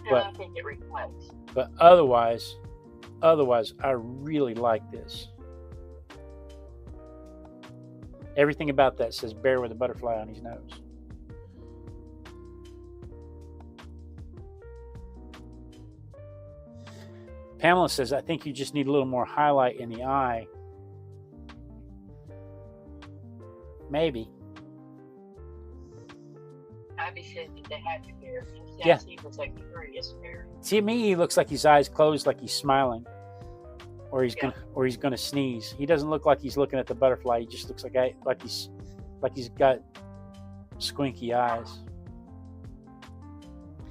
But I think it reflects. But otherwise, I really like this. Everything about that says bear with a butterfly on his nose. Pamela says, I think you just need a little more highlight in the eye. Maybe. Abby said that they had to bear. Yeah. He was like curious bear. See, me, he looks like his eyes closed, like he's smiling, or he's gonna sneeze. He doesn't look like he's looking at the butterfly. He just looks like he's got squinky eyes.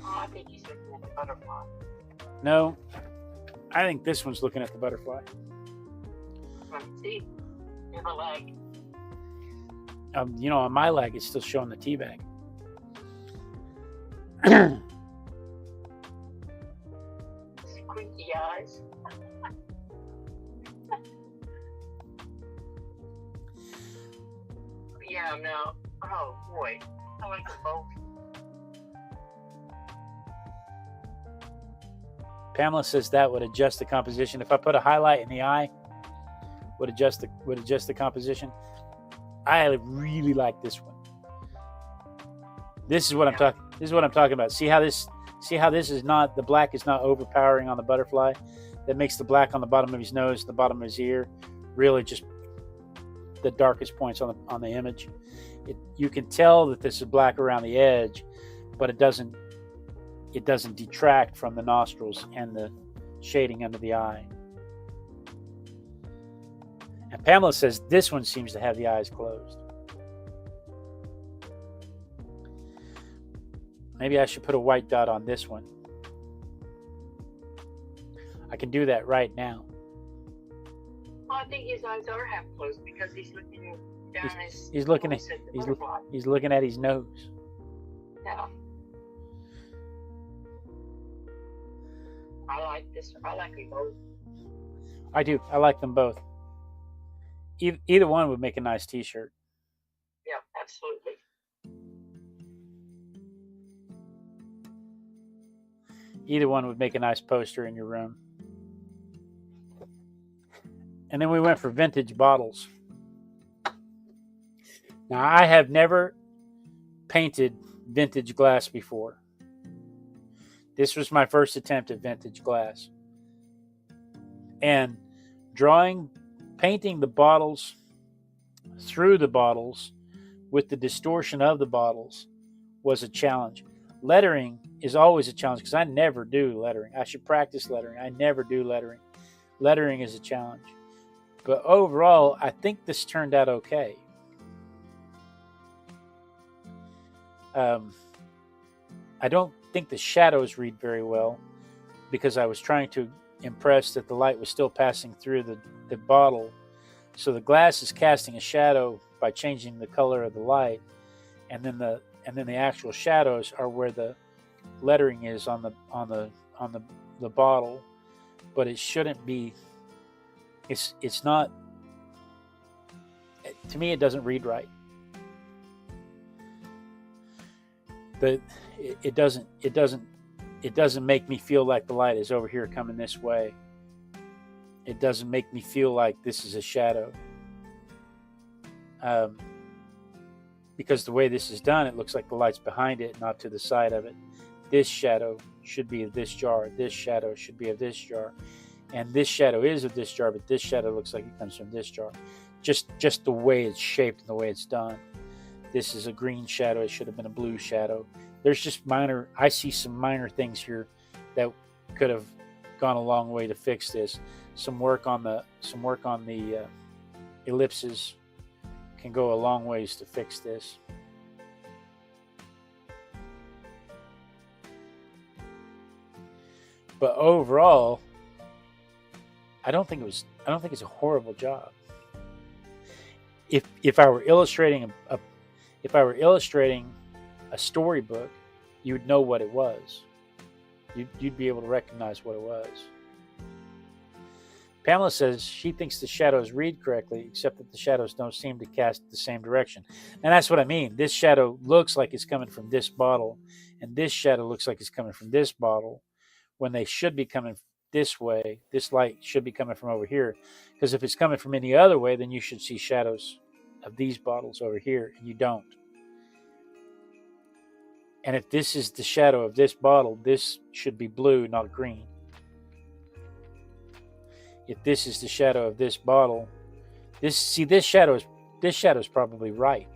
Oh, I think he's looking at the butterfly. No, I think this one's looking at the butterfly. See, in the leg. On my leg, it's still showing the tea bag. Squinky eyes. Yeah, no. Oh boy, I like them both. Pamela says that would adjust the composition. If I put a highlight in the eye, would adjust the composition. I really like this one. This is what I'm talking about. See how See how this is not, the black is not overpowering on the butterfly? That makes the black on the bottom of his nose, the bottom of his ear, really just the darkest points on the image. You can tell that this is black around the edge, but it doesn't detract from the nostrils and the shading under the eye. And Pamela says this one seems to have the eyes closed. Maybe I should put a white dot on this one. I can do that right now. Well, I think his eyes are half closed because he's looking down He's looking at his nose. Yeah. I like this. I like them both. I do. I like them both. Either one would make a nice t-shirt. Yeah, absolutely. Either one would make a nice poster in your room. And then we went for vintage bottles. Now, I have never painted vintage glass before. This was my first attempt at vintage glass. And painting the bottles through the bottles with the distortion of the bottles was a challenge. Lettering is always a challenge because I never do lettering. I should practice lettering. I never do lettering. Lettering is a challenge. But overall, I think this turned out okay. I don't think the shadows read very well because I was trying to impress that the light was still passing through the bottle. So the glass is casting a shadow by changing the color of the light, and then the actual shadows are where the lettering is on the bottle. But it shouldn't be. It's not. To me, it doesn't read right. It doesn't make me feel like the light is over here coming this way. It doesn't make me feel like this is a shadow. Because the way this is done, it looks like the light's behind it, not to the side of it. This shadow should be of this jar. This shadow should be of this jar. And this shadow is of this jar, but this shadow looks like it comes from this jar. Just the way it's shaped and the way it's done. This is a green shadow. It should have been a blue shadow. There's just I see some minor things here that could have gone a long way to fix this. Some work on the ellipses can go a long ways to fix this. But overall, I don't think it's a horrible job. If I were illustrating a storybook, you would know what it was. You'd be able to recognize what it was. Pamela says she thinks the shadows read correctly, except that the shadows don't seem to cast the same direction. And that's what I mean. This shadow looks like it's coming from this bottle, and this shadow looks like it's coming from this bottle, when they should be coming this way. This light should be coming from over here. Because if it's coming from any other way, then you should see shadows of these bottles over here, and you don't. And if this is the shadow of this bottle, this should be blue, not green. If this is the shadow of this bottle, this shadow is probably right.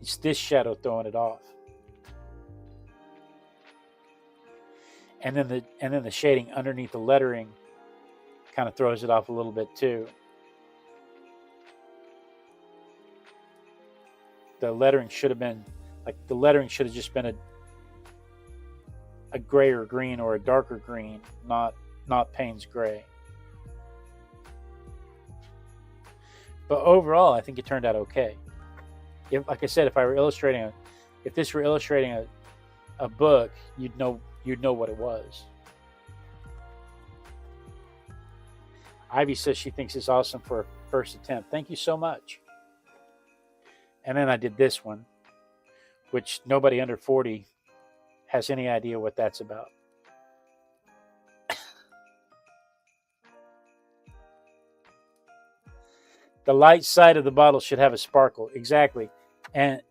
It's this shadow throwing it off. And then the shading underneath the lettering kind of throws it off a little bit too. The lettering should have just been a grayer green or a darker green, not Payne's gray. But overall, I think it turned out okay. Like I said, if this were illustrating a book, you'd know what it was. Ivy says she thinks it's awesome for a first attempt. Thank you so much. And then I did this one, which nobody under 40 has any idea what that's about. The light side of the bottle should have a sparkle. Exactly. And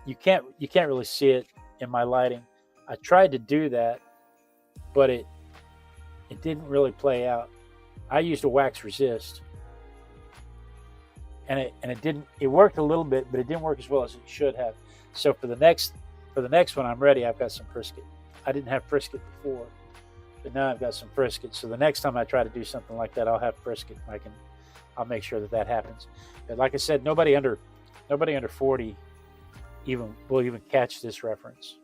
you can't really see it in my lighting. I tried to do that, but it didn't really play out. I used a wax resist, and it worked a little bit, but it didn't work as well as it should have. So for the next one I'm ready, I've got some Frisket. I didn't have Frisket before, but now I've got some Frisket. So the next time I try to do something like that, I'll have Frisket. I'll make sure that happens. But like I said, nobody under 40 will even catch this reference.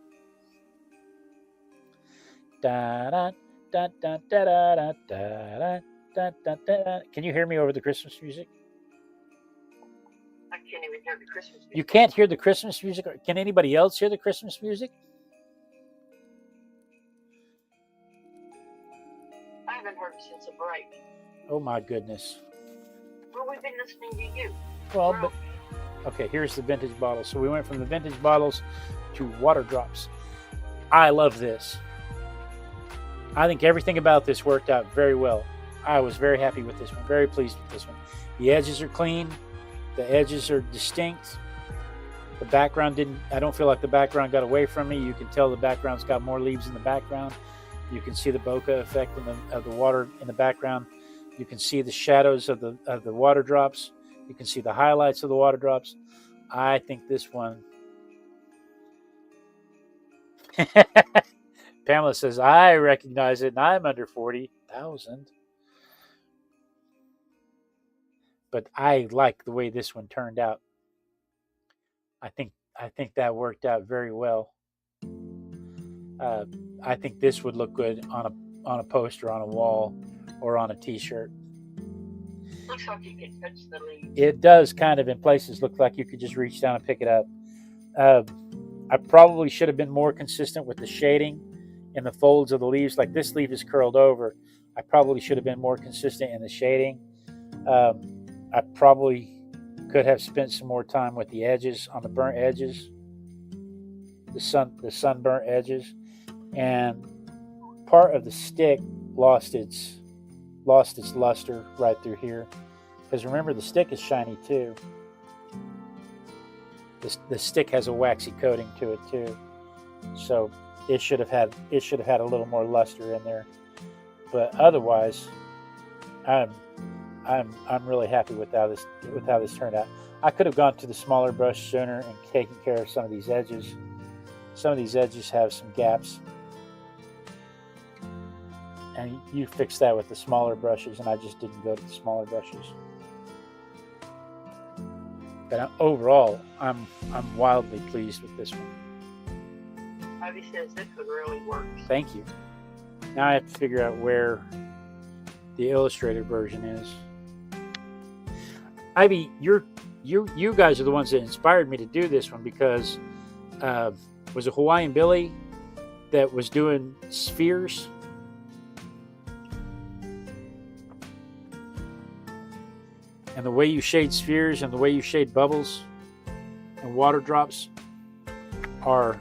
Da da da da da da da da da da. Can you hear me over the Christmas music? I can't even hear the Christmas music. You can't hear the Christmas music? Can anybody else hear the Christmas music? I haven't heard it since a break. Oh my goodness. Well, we've been listening to you. Well, but okay, here's the vintage bottle. So we went from the vintage bottles to water drops. I love this. I think everything about this worked out very well. I was very happy with this one, very pleased with this one. The edges are clean. The edges are distinct. The background I don't feel like the background got away from me. You can tell the background's got more leaves in the background. You can see the bokeh effect of the water in the background. You can see the shadows of the water drops. You can see the highlights of the water drops. I think this one. Pamela says, I recognize it, and I'm under 40,000. But I like the way this one turned out. I think that worked out very well. I think this would look good on a poster, on a wall, or on a T-shirt. Looks like you can touch the leaves. It does kind of in places look like you could just reach down and pick it up. I probably should have been more consistent with the shading in the folds of the leaves. Like this leaf is curled over. I probably should have been more consistent in the shading. I probably could have spent some more time with the edges, on the burnt edges, the sunburnt edges, and part of the stick lost its luster right through here. Because remember, the stick is shiny too. The stick has a waxy coating to it too, so it should have had a little more luster in there. But otherwise, I'm really happy with how this turned out. I could have gone to the smaller brush sooner and taken care of some of these edges. Some of these edges have some gaps, and you fix that with the smaller brushes, and I just didn't go to the smaller brushes. But overall, I'm wildly pleased with this one. Ivy says this one really works. Thank you. Now I have to figure out where the illustrated version is. Ivy, you guys are the ones that inspired me to do this one, because was it Hawaiian Billy that was doing spheres? And the way you shade spheres and the way you shade bubbles and water drops are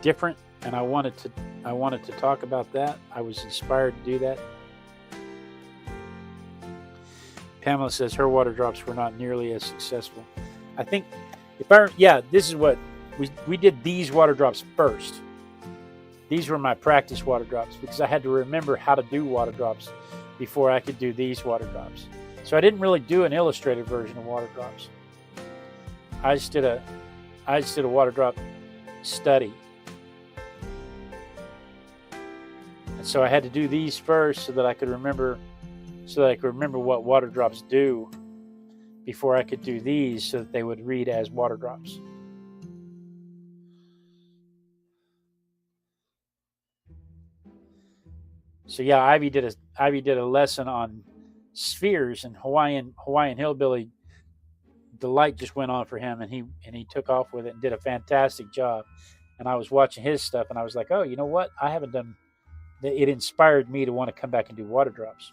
different, and I wanted to talk about that. I was inspired to do that. Pamela says her water drops were not nearly as successful. I think this is what we did. These water drops first. These were my practice water drops, because I had to remember how to do water drops before I could do these water drops. So I didn't really do an illustrated version of water drops. I just did a water drop study. And so I had to do these first so that I could remember what water drops do before I could do these, so that they would read as water drops. So yeah, Ivy did a lesson on spheres, and Hawaiian Hillbilly. The light just went on for him, and he took off with it and did a fantastic job. And I was watching his stuff, and I was like, oh, you know what? I haven't done. It inspired me to want to come back and do water drops.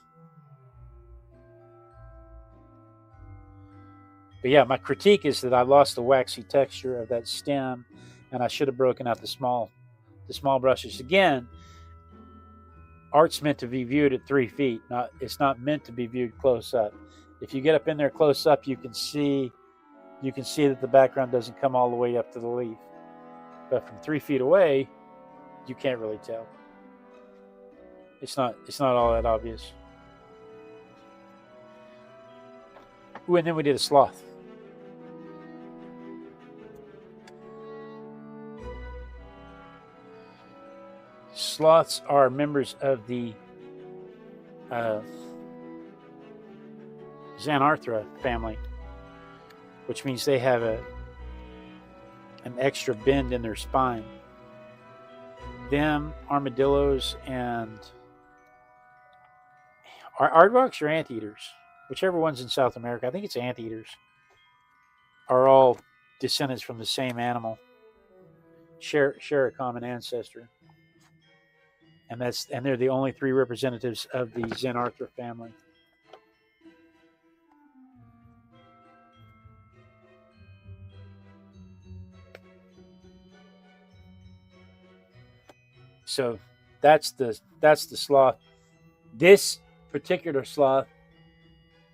But yeah, my critique is that I lost the waxy texture of that stem, and I should have broken out the small brushes again. Art's meant to be viewed at 3 feet. It's not meant to be viewed close up. If you get up in there close up, you can see you can see that the background doesn't come all the way up to the leaf. But from 3 feet away, you can't really tell. It's not all that obvious. Ooh, and then we did a sloth. Sloths are members of the Xanarthra family, which means they have an extra bend in their spine. Them, armadillos, and aardvarks or anteaters, whichever one's in South America, I think it's anteaters, are all descendants from the same animal, share a common ancestor. And they're the only 3 representatives of the Xanarthra family. So that's the sloth. This particular sloth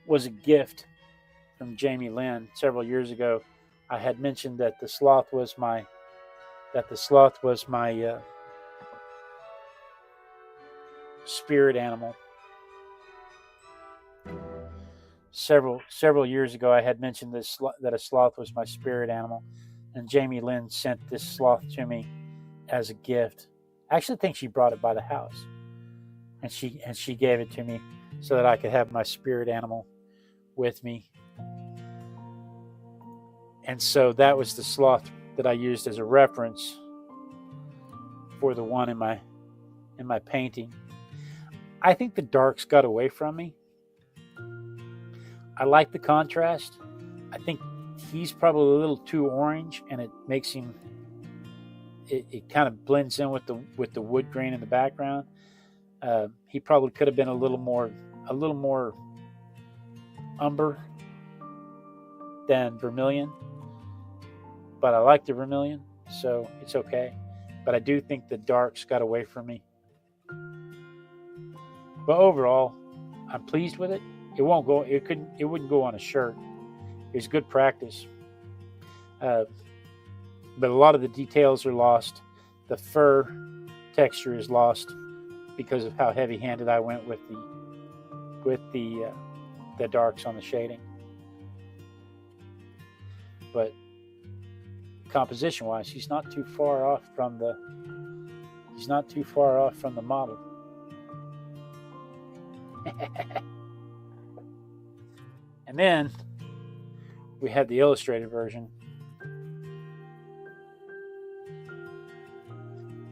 was a gift from Jamie Lynn several years ago. I had mentioned that the sloth was my spirit animal. Several years ago, I had mentioned that a sloth was my spirit animal, and Jamie Lynn sent this sloth to me as a gift. I actually think she brought it by the house, and she gave it to me so that I could have my spirit animal with me. And so that was the sloth that I used as a reference for the one in my painting. I think the darks got away from me. I like the contrast. I think he's probably a little too orange, and it makes him. It kind of blends in with the wood grain in the background. He probably could have been a little more umber than vermilion, but I like the vermilion, so it's okay. But I do think the darks got away from me. But overall, I'm pleased with it. It wouldn't go on a shirt. It was good practice. But a lot of the details are lost. The fur texture is lost because of how heavy-handed I went with the darks on the shading. But composition-wise, he's not too far off from the model. And then we had the illustrated version.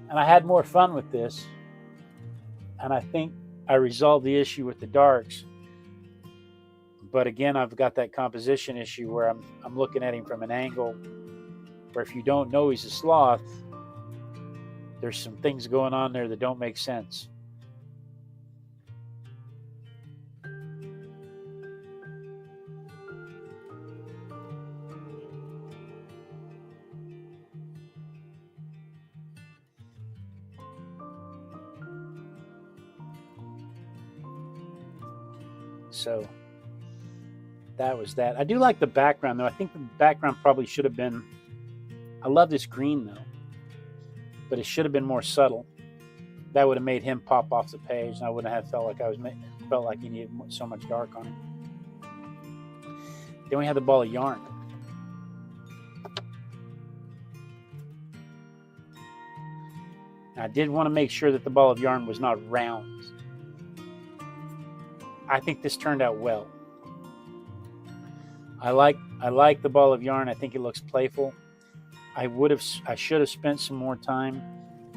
And I had more fun with this. And I think I resolved the issue with the darks. But again, I've got that composition issue where I'm looking at him from an angle where if you don't know he's a sloth, there's some things going on there that don't make sense. So that was that. I do like the background, though. I think the background probably should have been... I love this green, though. But it should have been more subtle. That would have made him pop off the page, and I wouldn't have felt like he needed so much dark on him. Then we have the ball of yarn. I did want to make sure that the ball of yarn was not round. I think this turned out well. I like the ball of yarn. I think it looks playful. I should have spent some more time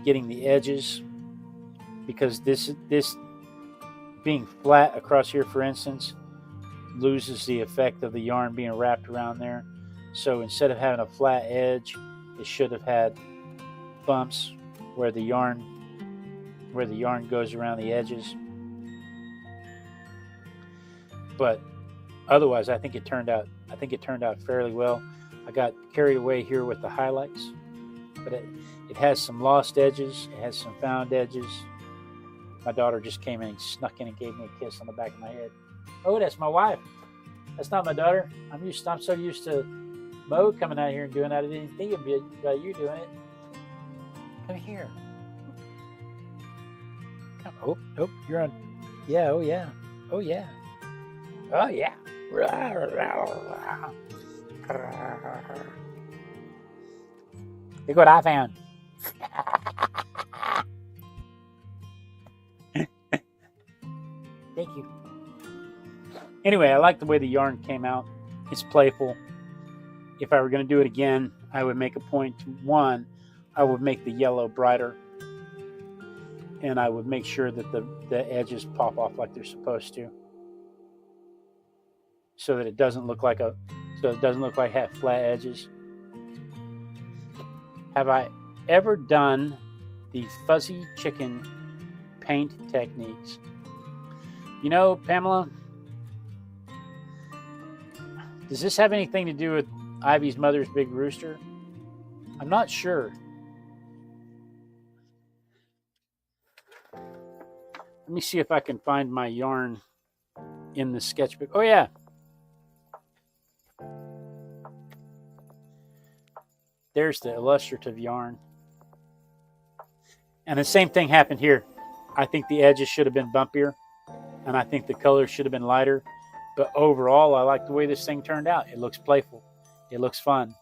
getting the edges, because this being flat across here, for instance, loses the effect of the yarn being wrapped around there. So instead of having a flat edge, it should have had bumps where the yarn goes around the edges. But otherwise, I think it turned out fairly well. I got carried away here with the highlights, but it has some lost edges. It has some found edges. My daughter just came in and snuck in and gave me a kiss on the back of my head. Oh, that's my wife. That's not my daughter. I'm so used to Mo coming out here and doing that. I didn't think about you doing it. Come here. Come. Oh, oh, you're on. Yeah, oh yeah. Oh yeah. Oh yeah. Look what I found. Thank you. Anyway, I like the way the yarn came out. It's playful. If I were going to do it again, I would make a point to, one, I would make the yellow brighter, and I would make sure that the edges pop off like they're supposed to, so that it doesn't look like half flat edges. Have I ever done the fuzzy chicken paint techniques? You know, Pamela, does this have anything to do with Ivy's mother's big rooster? I'm not sure. Let me see if I can find my yarn in the sketchbook. Oh, yeah. There's the illustrative yarn. And the same thing happened here. I think the edges should have been bumpier, and I think the color should have been lighter. But overall, I like the way this thing turned out. It looks playful. It looks fun.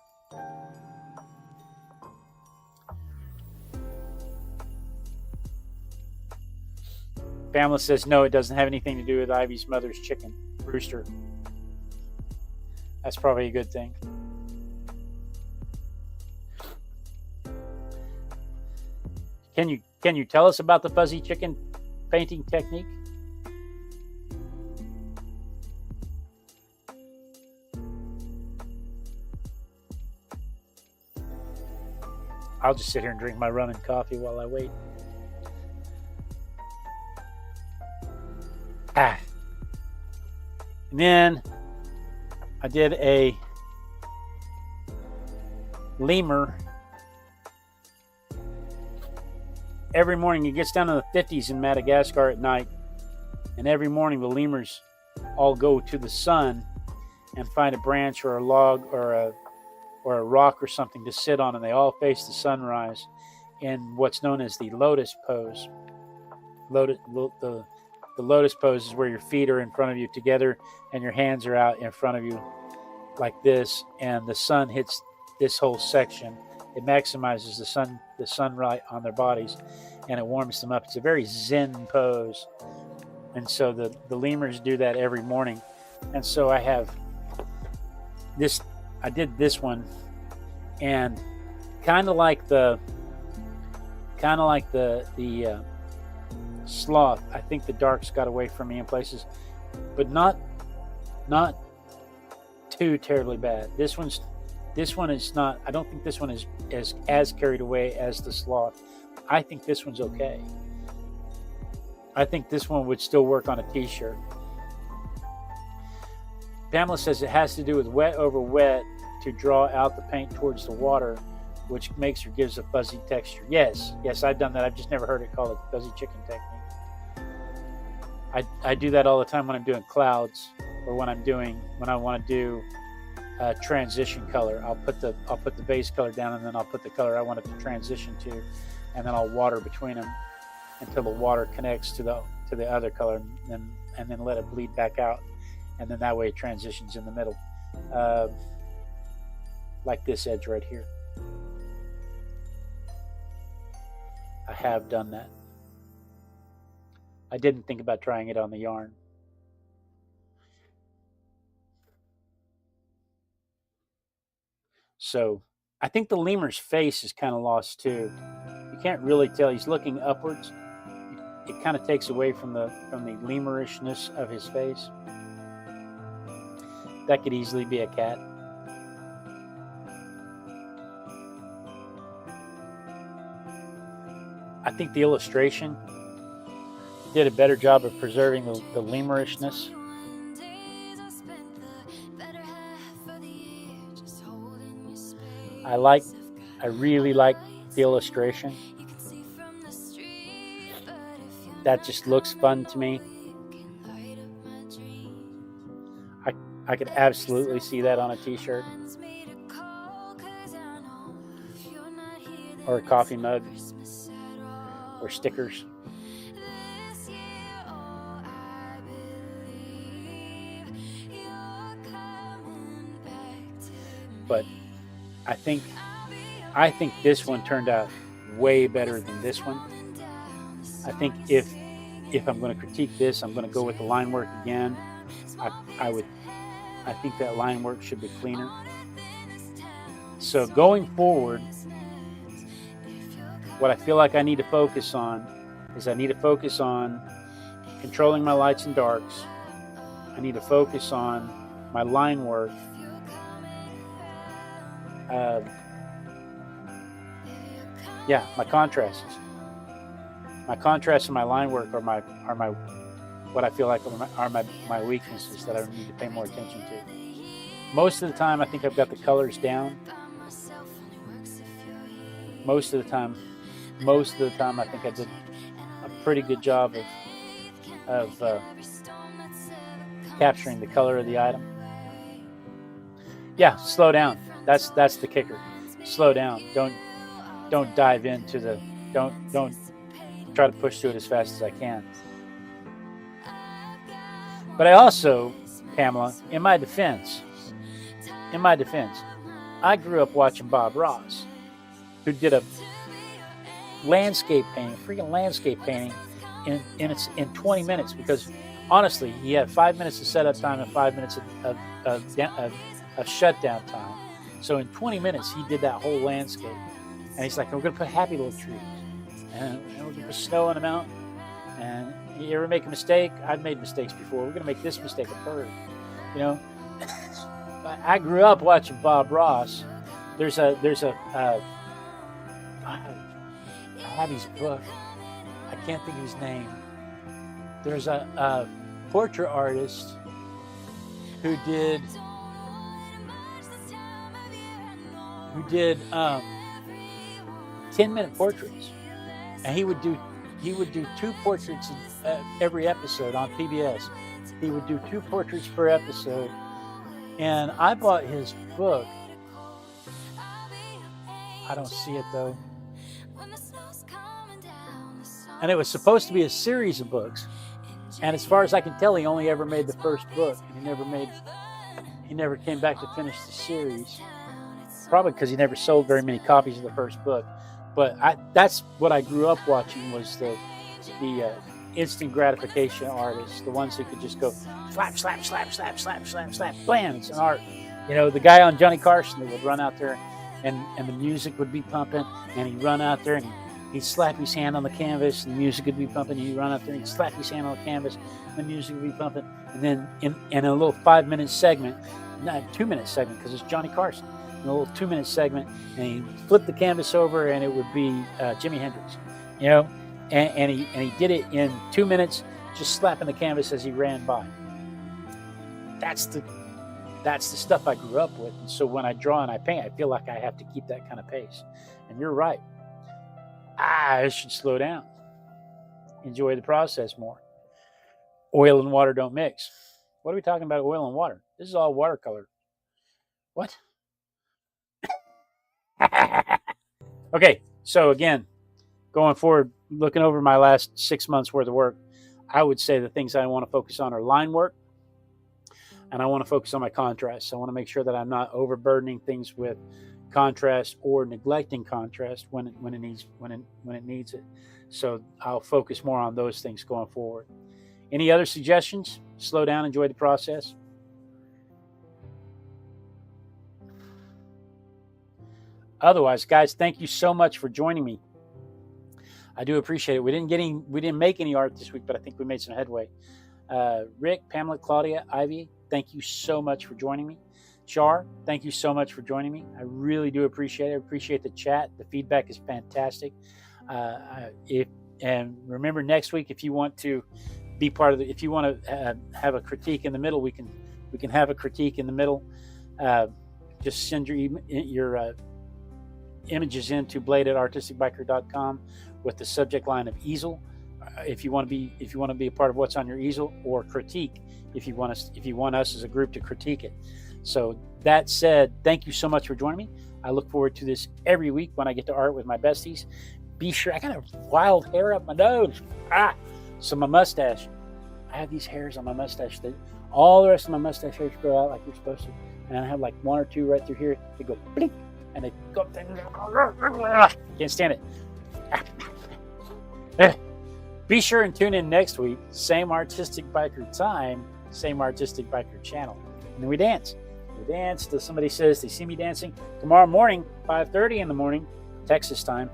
Pamela says, no, it doesn't have anything to do with Ivy's mother's chicken rooster. That's probably a good thing. Can you tell us about the fuzzy chicken painting technique? I'll just sit here and drink my rum and coffee while I wait. And then I did a lemur. Every morning, it gets down to the 50s in Madagascar at night, and every morning the lemurs all go to the sun and find a branch or a log or a rock or something to sit on, and they all face the sunrise in what's known as the lotus pose. The lotus pose is where your feet are in front of you together and your hands are out in front of you like this, and the sun hits this whole section. It maximizes the sunlight on their bodies, and it warms them up. It's a very zen pose. And so the lemurs do that every morning. And so I have this, I did this one, and kind of like the sloth, I think the darks got away from me in places, but not too terribly bad. This one is not, I don't think this one is as carried away as the sloth. I think this one's okay. I think this one would still work on a t-shirt. Pamela says it has to do with wet over wet to draw out the paint towards the water, which makes or gives a fuzzy texture. Yes, I've done that. I've just never heard it called a fuzzy chicken technique. I do that all the time when I'm doing clouds, or when I want to do transition color. I'll put the base color down, and then I'll put the color I want it to transition to, and then I'll water between them until the water connects to the other color, and then let it bleed back out, and then that way it transitions in the middle, like this edge right here. I have done that. I didn't think about trying it on the yarn. So I think the lemur's face is kind of lost too. You can't really tell. He's looking upwards. It kind of takes away from the lemurishness of his face. That could easily be a cat. I think the illustration did a better job of preserving the lemurishness. I really like the illustration. That just looks fun to me. I could absolutely see that on a t-shirt. or a coffee mug or stickers. But I think this one turned out way better than this one. I think if I'm going to critique this, I'm going to go with the line work again. I think that line work should be cleaner. So going forward, what I feel like I need to focus on is I need to focus on controlling my lights and darks. I need to focus on my line work. My contrasts. My contrasts and my line work are my what I feel like are my weaknesses that I need to pay more attention to. Most of the time, I think I've got the colors down. Most of the time, I think I did a pretty good job of capturing the color of the item. Yeah, slow down. That's the kicker. Slow down. Don't dive into the. Don't try to push through it as fast as I can. But I also, Pamela, in my defense, I grew up watching Bob Ross, who did a freaking landscape painting in 20 minutes, because honestly, he had 5 minutes of setup time and 5 minutes of shutdown time. So in 20 minutes, he did that whole landscape. And he's like, we're going to put happy little trees. And we're going to put snow on the mountain. And you ever make a mistake? I've made mistakes before. We're going to make this mistake a third. You know? I grew up watching Bob Ross. I have his book. I can't think of his name. There's a portrait artist who did 10-minute portraits, and he would do 2 portraits every episode on PBS. He would do 2 portraits per episode, and I bought his book. I don't see it though. And it was supposed to be a series of books, and as far as I can tell, he only ever made the first book, and he never came back to finish the series. Probably because he never sold very many copies of the first book. But that's what I grew up watching, was the instant gratification artists, the ones who could just go slap, slap, slap, slap, slap, slap, slap, blam, it's an art. You know, the guy on Johnny Carson that would run out there and the music would be pumping, and he'd run out there and he'd slap his hand on the canvas and the music would be pumping, and he'd run out there and he'd slap his hand on the canvas and the music would be pumping. And then in a little 5-minute segment, not a 2-minute segment because it's Johnny Carson, a little 2-minute segment, and he flipped the canvas over and it would be Jimi Hendrix, you know, and he did it in 2 minutes, just slapping the canvas as he ran by. That's the stuff I grew up with, and so when I draw and I paint, I feel like I have to keep that kind of pace. And you're right, I should slow down, enjoy the process more. Oil and water don't mix. What are we talking about? Oil and water? This is all watercolor. What? Okay, so again, going forward, looking over my last 6 months worth of work, I would say the things I want to focus on are line work, and I want to focus on my contrast. So I want to make sure that I'm not overburdening things with contrast or neglecting contrast when it needs it. So I'll focus more on those things going forward. Any other suggestions? Slow down, enjoy the process. Otherwise, guys, thank you so much for joining me. I do appreciate it. We didn't make any art this week, but I think we made some headway. Rick, Pamela, Claudia, Ivy, thank you so much for joining me. Char, thank you so much for joining me. I really do appreciate it. I appreciate the chat. The feedback is fantastic. And remember, next week, if you want to be part of if you want to have a critique in the middle, we can have a critique in the middle. Just send your images into blade@artisticbiker.com with the subject line of easel. If you want to be a part of what's on your easel, or critique if you want us as a group to critique it. So that said, thank you so much for joining me. I look forward to this every week when I get to art with my besties. Be sure, I got a wild hair up my nose. So my mustache, I have these hairs on my mustache that all the rest of my mustache hairs grow out like they're supposed to. And I have like one or two right through here. They go blink and they go up there. Can't stand it. Be sure and tune in next week. Same artistic biker time, same artistic biker channel. And then we dance. We dance till somebody says they see me dancing. Tomorrow morning, 5:30 in the morning, Texas time,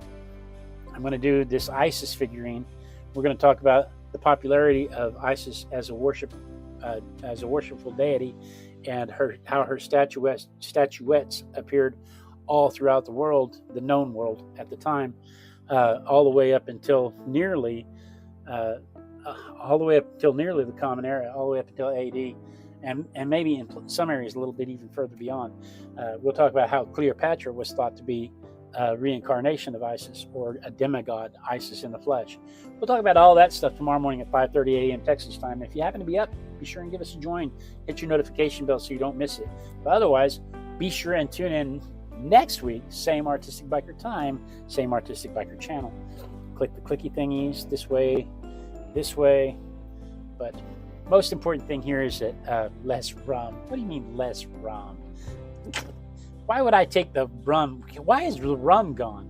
I'm going to do this Isis figurine. We're going to talk about the popularity of Isis as a worshipful deity, and how her statuettes appeared all throughout the world, the known world at the time, all the way up until nearly the Common Era, all the way up until AD, and maybe in some areas a little bit even further beyond. We'll talk about how Cleopatra was thought to be a reincarnation of Isis, or a demigod, Isis in the flesh. We'll talk about all that stuff tomorrow morning at 5:30 a.m. Texas time. If you happen to be up, be sure and give us a join. Hit your notification bell so you don't miss it. But otherwise, be sure and tune in next week. Same artistic biker time, same artistic biker channel. Click the clicky thingies this way. But most important thing here is that less rum. What do you mean less rum? Why would I take the rum? Why is the rum gone?